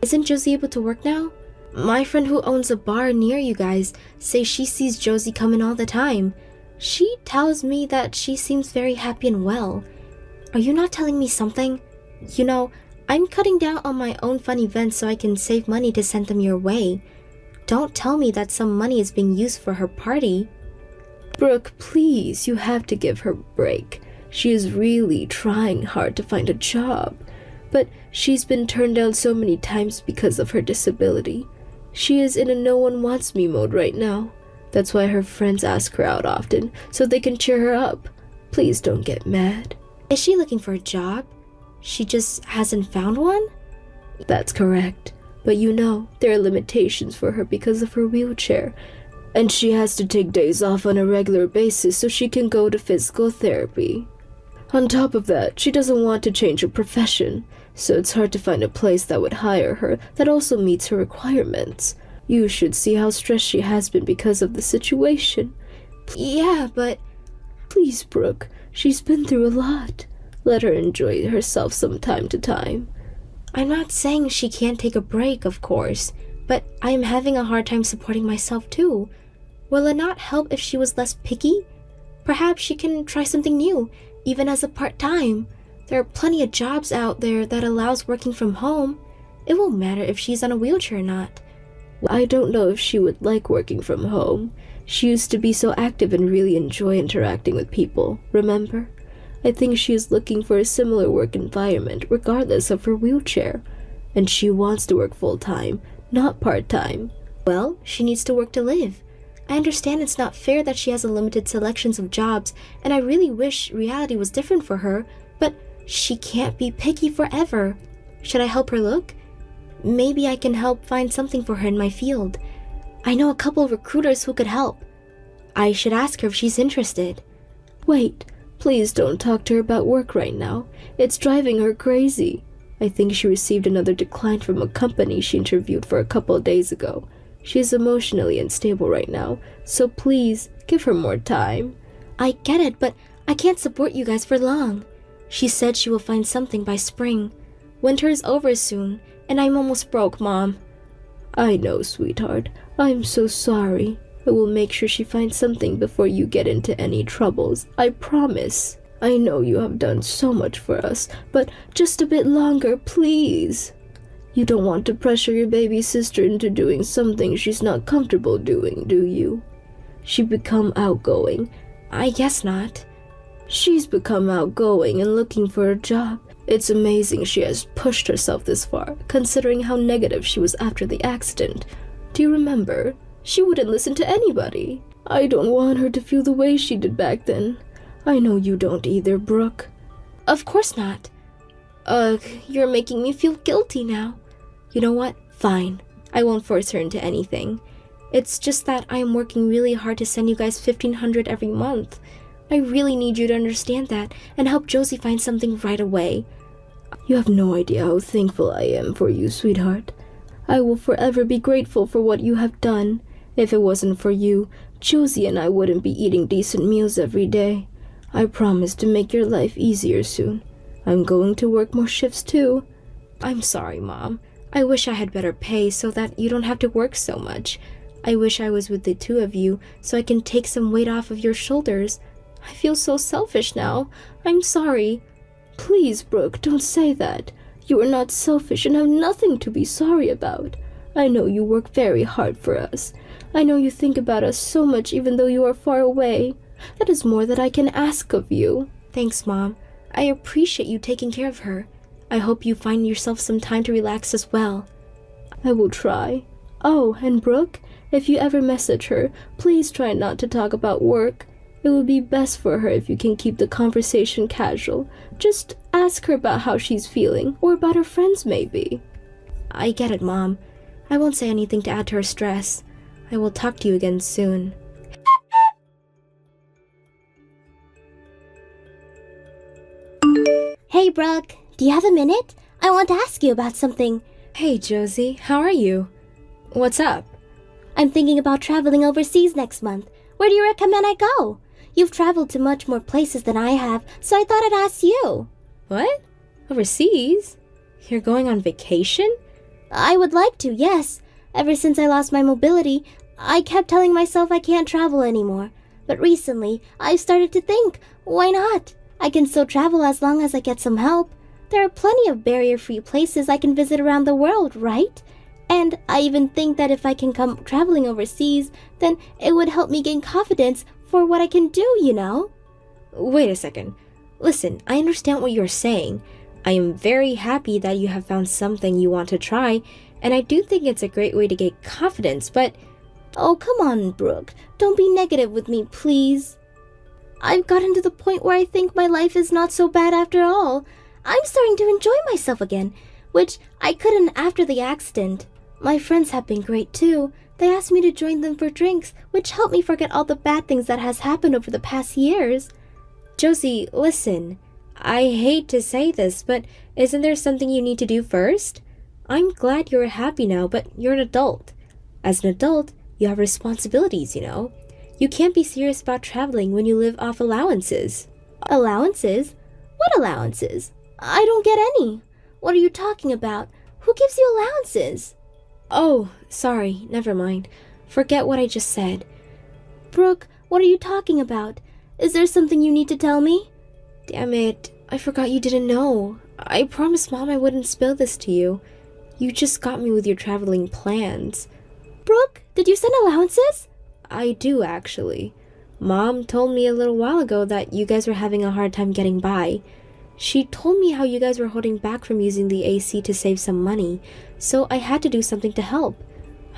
Speaker 7: Isn't Josie able to work now? My friend who owns a bar near you guys says she sees Josie come in all the time. She tells me that she seems very happy and well. Are you not telling me something? You know, I'm cutting down on my own fun events so I can save money to send them your way. Don't tell me that some money is being used for her party.
Speaker 6: Brooke, please, you have to give her a break. She is really trying hard to find a job, but she's been turned down so many times because of her disability. She is in a no-one-wants-me mode right now. That's why her friends ask her out often, so they can cheer her up. Please don't get mad.
Speaker 7: Is she looking for a job? She just hasn't found one?
Speaker 6: That's correct. But you know, there are limitations for her because of her wheelchair, and she has to take days off on a regular basis so she can go to physical therapy. On top of that, she doesn't want to change her profession, so it's hard to find a place that would hire her that also meets her requirements. You should see how stressed she has been because of the situation.
Speaker 7: Yeah, but...
Speaker 6: Please, Brooke, she's been through a lot. Let her enjoy herself from time to time.
Speaker 7: I'm not saying she can't take a break, of course, but I am having a hard time supporting myself too. Will it not help if she was less picky? Perhaps she can try something new, even as a part-time. There are plenty of jobs out there that allows working from home. It won't matter if she's on a wheelchair or not.
Speaker 6: I don't know if she would like working from home. She used to be so active and really enjoy interacting with people, remember? I think she is looking for a similar work environment regardless of her wheelchair. And she wants to work full-time, not part-time.
Speaker 7: Well, she needs to work to live. I understand it's not fair that she has a limited selections of jobs, and I really wish reality was different for her, but she can't be picky forever. Should I help her look? Maybe I can help find something for her in my field. I know a couple of recruiters who could help. I should ask her if she's interested.
Speaker 6: Wait, please don't talk to her about work right now. It's driving her crazy. I think she received another decline from a company she interviewed for a couple of days ago. She is emotionally unstable right now, so please give her more time.
Speaker 7: I get it, but I can't support you guys for long. She said she will find something by spring. Winter is over soon, and I'm almost broke, Mom.
Speaker 6: I know, sweetheart. I'm so sorry. I will make sure she finds something before you get into any troubles. I promise. I know you have done so much for us, but just a bit longer, please. You don't want to pressure your baby sister into doing something she's not comfortable doing, do you? She become outgoing.
Speaker 7: I guess not.
Speaker 6: She's become outgoing and looking for a job. It's amazing she has pushed herself this far, considering how negative she was after the accident. Do you remember? She wouldn't listen to anybody. I don't want her to feel the way she did back then. I know you don't either, Brooke.
Speaker 7: Of course not. Ugh, you're making me feel guilty now. You know what? Fine. I won't force her into anything. It's just that I am working really hard to send you guys $1,500 every month. I really need you to understand that and help Josie find something right away.
Speaker 6: You have no idea how thankful I am for you, sweetheart. I will forever be grateful for what you have done. If it wasn't for you, Josie and I wouldn't be eating decent meals every day. I promise to make your life easier soon. I'm going to work more shifts too.
Speaker 7: I'm sorry, Mom. I wish I had better pay so that you don't have to work so much. I wish I was with the two of you so I can take some weight off of your shoulders. I feel so selfish now. I'm sorry.
Speaker 6: Please, Brooke, don't say that. You are not selfish and have nothing to be sorry about. I know you work very hard for us. I know you think about us so much even though you are far away. That is more that I can ask of you.
Speaker 7: Thanks, Mom. I appreciate you taking care of her. I hope you find yourself some time to relax as well.
Speaker 6: I will try. Oh, and Brooke, if you ever message her, please try not to talk about work. It would be best for her if you can keep the conversation casual. Just ask her about how she's feeling, or about her friends maybe.
Speaker 7: I get it, Mom. I won't say anything to add to her stress. I will talk to you again soon.
Speaker 8: Hey, Brooke, do you have a minute? I want to ask you about something.
Speaker 7: Hey, Josie, how are you? What's up?
Speaker 8: I'm thinking about traveling overseas next month. Where do you recommend I go? You've traveled to much more places than I have, so I thought I'd ask you.
Speaker 7: What? Overseas? You're going on vacation?
Speaker 8: I would like to, yes. Ever since I lost my mobility, I kept telling myself I can't travel anymore. But recently, I've started to think, why not? I can still travel as long as I get some help. There are plenty of barrier-free places I can visit around the world, right? And I even think that if I can come traveling overseas, then it would help me gain confidence for what I can do, you know?
Speaker 7: Wait a second. Listen, I understand what you're saying. I am very happy that you have found something you want to try, and I do think it's a great way to gain confidence, but...
Speaker 8: Oh, come on, Brooke. Don't be negative with me, please. I've gotten to the point where I think my life is not so bad after all. I'm starting to enjoy myself again, which I couldn't after the accident. My friends have been great too. They asked me to join them for drinks, which helped me forget all the bad things that has happened over the past years.
Speaker 7: Josie, listen. I hate to say this, but isn't there something you need to do first? I'm glad you're happy now, but you're an adult. As an adult, you have responsibilities, you know. You can't be serious about traveling when you live off allowances.
Speaker 8: Allowances? What allowances? I don't get any. What are you talking about? Who gives you allowances?
Speaker 7: Oh, sorry, never mind. Forget what I just said.
Speaker 8: Brooke, what are you talking about? Is there something you need to tell me?
Speaker 7: Damn it, I forgot you didn't know. I promised Mom I wouldn't spill this to you. You just got me with your traveling plans.
Speaker 8: Brooke, did you send allowances?
Speaker 7: I do, actually. Mom told me a little while ago that you guys were having a hard time getting by. She told me how you guys were holding back from using the AC to save some money, so I had to do something to help.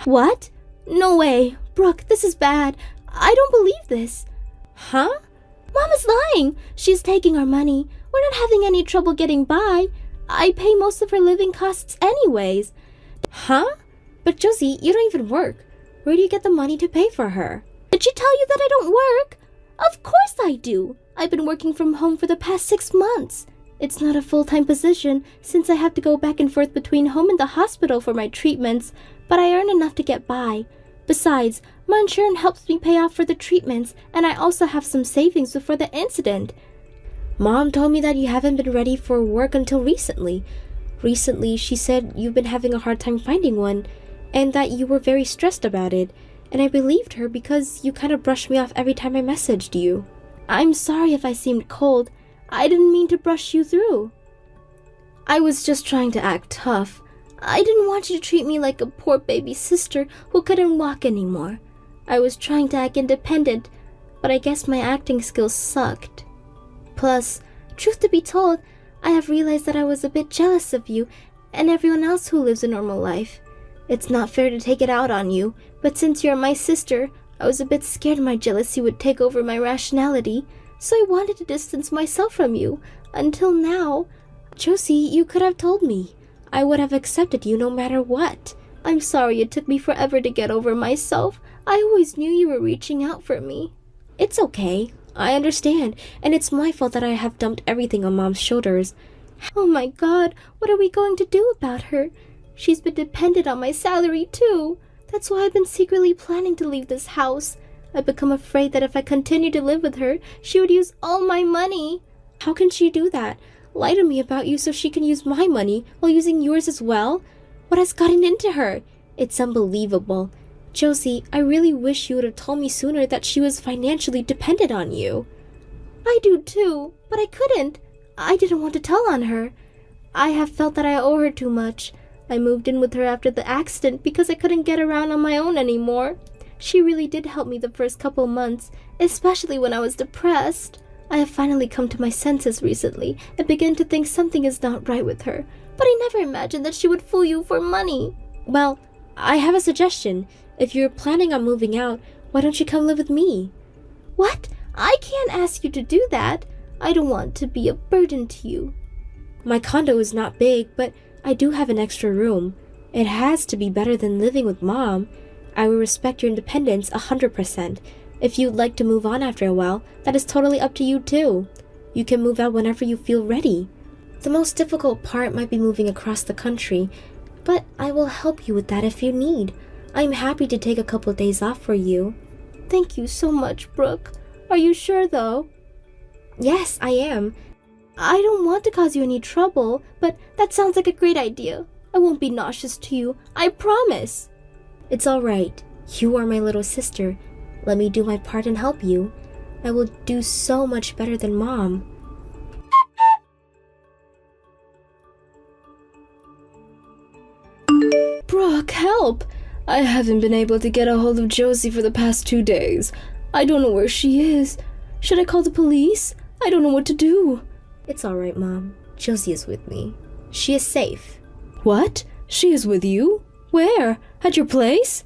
Speaker 8: What? No way. Brooke, this is bad. I don't believe this.
Speaker 7: Huh?
Speaker 8: Mom is lying. She's taking our money. We're not having any trouble getting by. I pay most of her living costs anyways.
Speaker 7: Huh? But Josie, you don't even work. Where do you get the money to pay for her?
Speaker 8: Did she tell you that I don't work? Of course I do. I've been working from home for the past 6 months. It's not a full-time position since I have to go back and forth between home and the hospital for my treatments, but I earn enough to get by. Besides, my insurance helps me pay off for the treatments, and I also have some savings before the incident.
Speaker 7: Mom told me that you haven't been ready for work until recently. Recently, she said you've been having a hard time finding one, and that you were very stressed about it, and I believed her because you kind of brushed me off every time I messaged you.
Speaker 8: I'm sorry if I seemed cold. I didn't mean to brush you through. I was just trying to act tough. I didn't want you to treat me like a poor baby sister who couldn't walk anymore. I was trying to act independent, but I guess my acting skills sucked. Plus, truth to be told, I have realized that I was a bit jealous of you and everyone else who lives a normal life.
Speaker 6: It's not fair to take it out on you, but since you're my sister, I was a bit scared my jealousy would take over my rationality, so I wanted to distance myself from you. Until now. Josie, you could have told me. I would have accepted you no matter what. I'm sorry it took me forever to get over myself. I always knew you were reaching out for me. It's okay. I understand, and it's my fault that I have dumped everything on Mom's shoulders. Oh my God, what are we going to do about her? She's been dependent on my salary too. That's why I've been secretly planning to leave this house. I've become afraid that if I continue to live with her, she would use all my money. How can she do that? Lie to me about you so she can use my money while using yours as well? What has gotten into her? It's unbelievable. Josie, I really wish you would have told me sooner that she was financially dependent on you. I do too, but I couldn't. I didn't want to tell on her. I have felt that I owe her too much. I moved in with her after the accident because I couldn't get around on my own anymore. She really did help me the first couple months, especially when I was depressed. I have finally come to my senses recently and began to think something is not right with her, but I never imagined that she would fool you for money. Well, I have a suggestion. If you're planning on moving out, why don't you come live with me? What? I can't ask you to do that. I don't want to be a burden to you. My condo is not big, but I do have an extra room. It has to be better than living with Mom. I will respect your independence 100%. If you'd like to move on after a while, that is totally up to you too. You can move out whenever you feel ready. The most difficult part might be moving across the country, but I will help you with that if you need. I'm happy to take a couple of days off for you. Thank you so much, Brooke. Are you sure though? Yes, I am. I don't want to cause you any trouble, but that sounds like a great idea. I won't be nauseous to you, I promise. It's all right. You are my little sister. Let me do my part and help you. I will do so much better than Mom.
Speaker 9: Brooke, help! I haven't been able to get a hold of Josie for the past 2 days. I don't know where she is. Should I call the police? I don't know what to do.
Speaker 6: It's all right, Mom. Josie is with me. She is safe.
Speaker 9: What? She is with you? Where? At your place?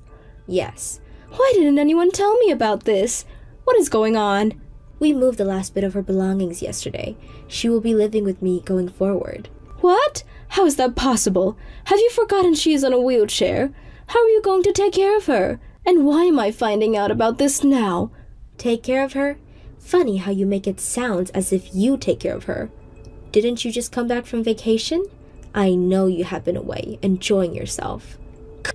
Speaker 6: Yes.
Speaker 9: Why didn't anyone tell me about this? What is going on?
Speaker 6: We moved the last bit of her belongings yesterday. She will be living with me going forward.
Speaker 9: What? How is that possible? Have you forgotten she is on a wheelchair? How are you going to take care of her? And why am I finding out about this now?
Speaker 6: Take care of her? Funny how you make it sound as if you take care of her. Didn't you just come back from vacation? I know you have been away, enjoying yourself.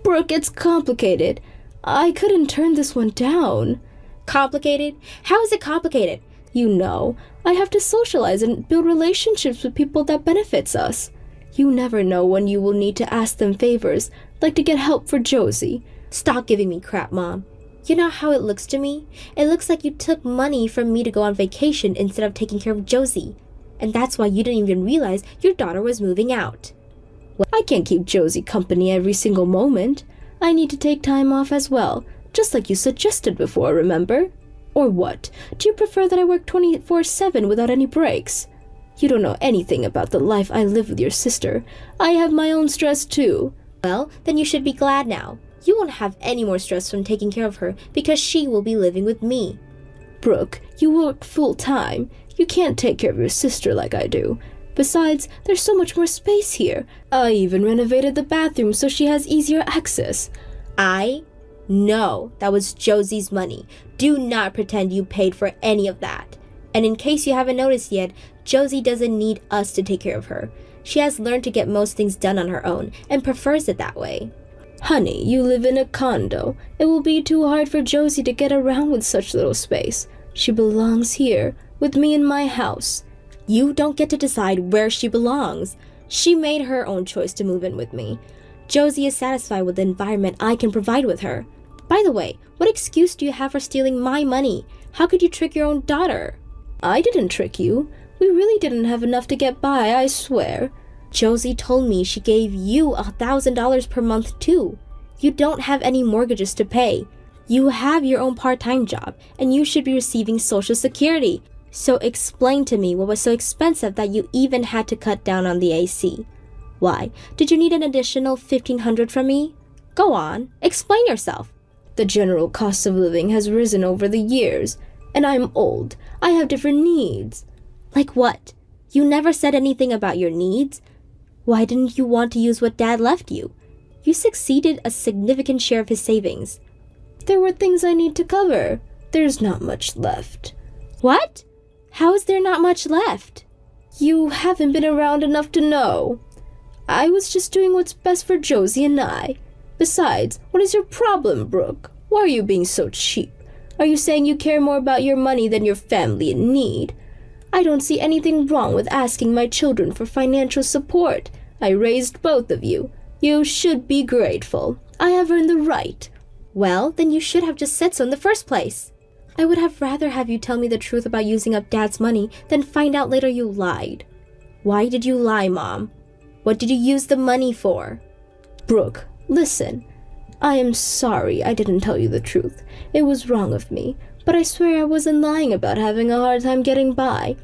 Speaker 9: Brooke, it's complicated. I couldn't turn this one down.
Speaker 6: Complicated? How is it complicated?
Speaker 9: You know, I have to socialize and build relationships with people that benefits us. You never know when you will need to ask them favors, like to get help for Josie.
Speaker 6: Stop giving me crap, Mom. You know how it looks to me? It looks like you took money from me to go on vacation instead of taking care of Josie. And that's why you didn't even realize your daughter was moving out.
Speaker 9: Well, I can't keep Josie company every single moment. I need to take time off as well, just like you suggested before, remember? Or what? Do you prefer that I work 24/7 without any breaks? You don't know anything about the life I live with your sister. I have my own stress too.
Speaker 6: Well, then you should be glad now. You won't have any more stress from taking care of her because she will be living with me.
Speaker 9: Brooke, you work full-time. You can't take care of your sister like I do. Besides, there's so much more space here. I even renovated the bathroom so she has easier access.
Speaker 6: No, that was Josie's money. Do not pretend you paid for any of that. And in case you haven't noticed yet, Josie doesn't need us to take care of her. She has learned to get most things done on her own and prefers it that way.
Speaker 9: Honey, you live in a condo. It will be too hard for Josie to get around with such little space. She belongs here, with me in my house.
Speaker 6: You don't get to decide where she belongs. She made her own choice to move in with me. Josie is satisfied with the environment I can provide with her. By the way, what excuse do you have for stealing my money? How could you trick your own daughter?
Speaker 9: I didn't trick you. We really didn't have enough to get by, I swear.
Speaker 6: Josie told me she gave you $1,000 per month too. You don't have any mortgages to pay. You have your own part-time job, and you should be receiving Social Security. So explain to me what was so expensive that you even had to cut down on the AC. Why? Did you need an additional $1,500 from me?
Speaker 9: Go on, explain yourself. The general cost of living has risen over the years, and I'm old. I have different needs.
Speaker 7: Like what? You never said anything about your needs. Why didn't you want to use what Dad left you? You succeeded a significant share of his savings.
Speaker 9: There were things I need to cover. There's not much left.
Speaker 7: What? How is there not much left?
Speaker 9: You haven't been around enough to know. I was just doing what's best for Josie and I. Besides, what is your problem, Brooke? Why are you being so cheap? Are you saying you care more about your money than your family in need? I don't see anything wrong with asking my children for financial support. I raised both of you. You should be grateful. I have earned the right.
Speaker 7: Well, then you should have just said so in the first place. I would have rather have you tell me the truth about using up Dad's money than find out later you lied. Why did you lie, Mom? What did you use the money for?
Speaker 9: Brooke, listen. I am sorry I didn't tell you the truth. It was wrong of me, but I swear I wasn't lying about having a hard time getting by.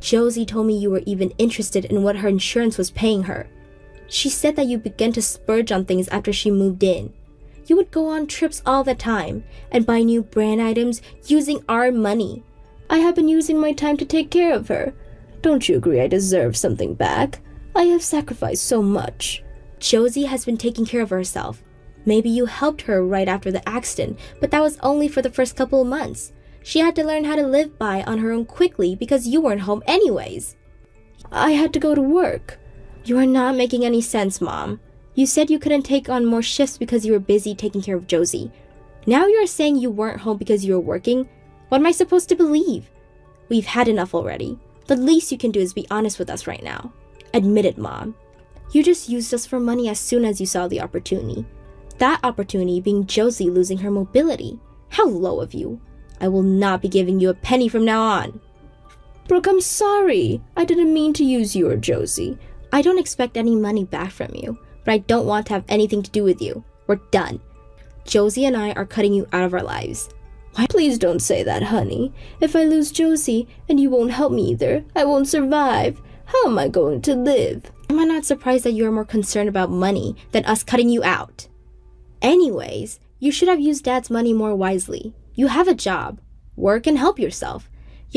Speaker 7: Josie told me you were even interested in what her insurance was paying her. She said that you began to splurge on things after she moved in. You would go on trips all the time and buy new brand items using our money.
Speaker 9: I have been using my time to take care of her. Don't you agree I deserve something back? I have sacrificed so much.
Speaker 7: Josie has been taking care of herself. Maybe you helped her right after the accident, but that was only for the first couple of months. She had to learn how to live by on her own quickly because you weren't home anyways.
Speaker 9: I had to go to work.
Speaker 7: You are not making any sense, Mom. You said you couldn't take on more shifts because you were busy taking care of Josie. Now you are saying you weren't home because you were working? What am I supposed to believe? We've had enough already. The least you can do is be honest with us right now. Admit it, Mom. You just used us for money as soon as you saw the opportunity. That opportunity being Josie losing her mobility. How low of you. I will not be giving you a penny from now on.
Speaker 9: Brooke, I'm sorry. I didn't mean to use you or Josie.
Speaker 7: I don't expect any money back from you, but I don't want to have anything to do with you. We're done. Josie and I are cutting you out of our lives.
Speaker 9: Why? Please don't say that, honey. If I lose Josie and you won't help me either, I won't survive. How am I going to live?
Speaker 7: Am I not surprised that you are more concerned about money than us cutting you out? Anyways, you should have used Dad's money more wisely. You have a job. Work and help yourself.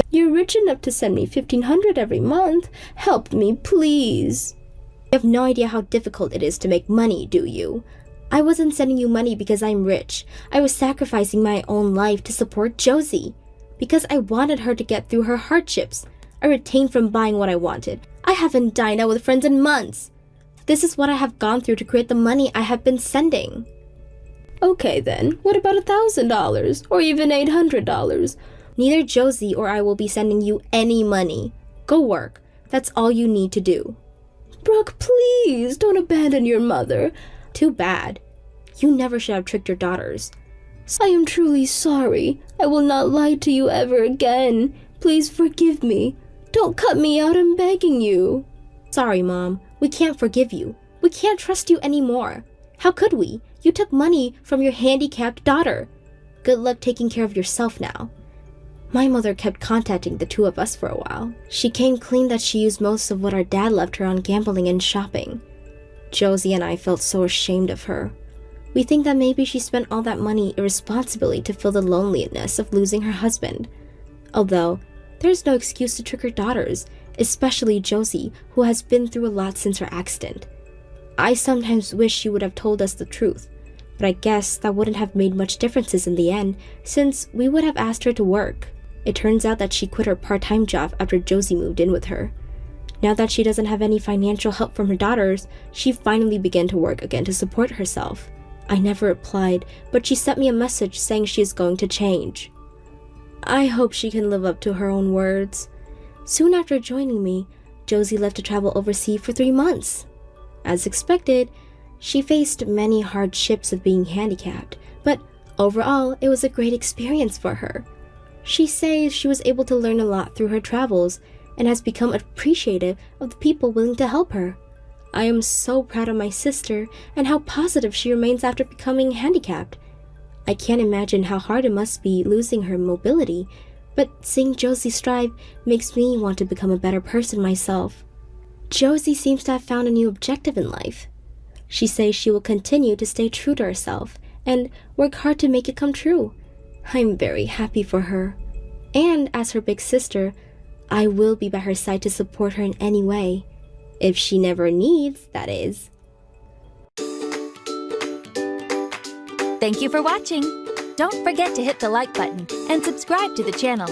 Speaker 9: You're rich enough to send me $1,500 every month. Help me, please.
Speaker 7: You have no idea how difficult it is to make money, do you? I wasn't sending you money because I'm rich. I was sacrificing my own life to support Josie. Because I wanted her to get through her hardships. I retained from buying what I wanted. I haven't dined out with friends in months. This is what I have gone through to create the money I have been sending.
Speaker 9: Okay then, what about $1,000 or even $800?
Speaker 7: Neither Josie or I will be sending you any money. Go work. That's all you need to do.
Speaker 9: Brooke, please don't abandon your mother.
Speaker 7: Too bad. You never should have tricked your daughters.
Speaker 9: I am truly sorry. I will not lie to you ever again. Please forgive me. Don't cut me out, I'm begging you.
Speaker 7: Sorry, Mom. We can't forgive you. We can't trust you anymore. How could we? You took money from your handicapped daughter. Good luck taking care of yourself now. My mother kept contacting the two of us for a while. She came clean that she used most of what our dad left her on gambling and shopping. Josie and I felt so ashamed of her. We think that maybe she spent all that money irresponsibly to fill the loneliness of losing her husband. Although, there's no excuse to trick her daughters, especially Josie, who has been through a lot since her accident. I sometimes wish she would have told us the truth, but I guess that wouldn't have made much differences in the end, since we would have asked her to work. It turns out that she quit her part-time job after Josie moved in with her. Now that she doesn't have any financial help from her daughters, she finally began to work again to support herself. I never replied, but she sent me a message saying she is going to change. I hope she can live up to her own words. Soon after joining me, Josie left to travel overseas for 3 months. As expected, she faced many hardships of being handicapped, but overall, it was a great experience for her. She says she was able to learn a lot through her travels and has become appreciative of the people willing to help her. I am so proud of my sister and how positive she remains after becoming handicapped. I can't imagine how hard it must be losing her mobility, but seeing Josie strive makes me want to become a better person myself. Josie seems to have found a new objective in life. She says she will continue to stay true to herself and work hard to make it come true. I'm very happy for her. And as her big sister, I will be by her side to support her in any way. If she never needs, that is.
Speaker 1: Thank you for watching. Don't forget to hit the like button and subscribe to the channel.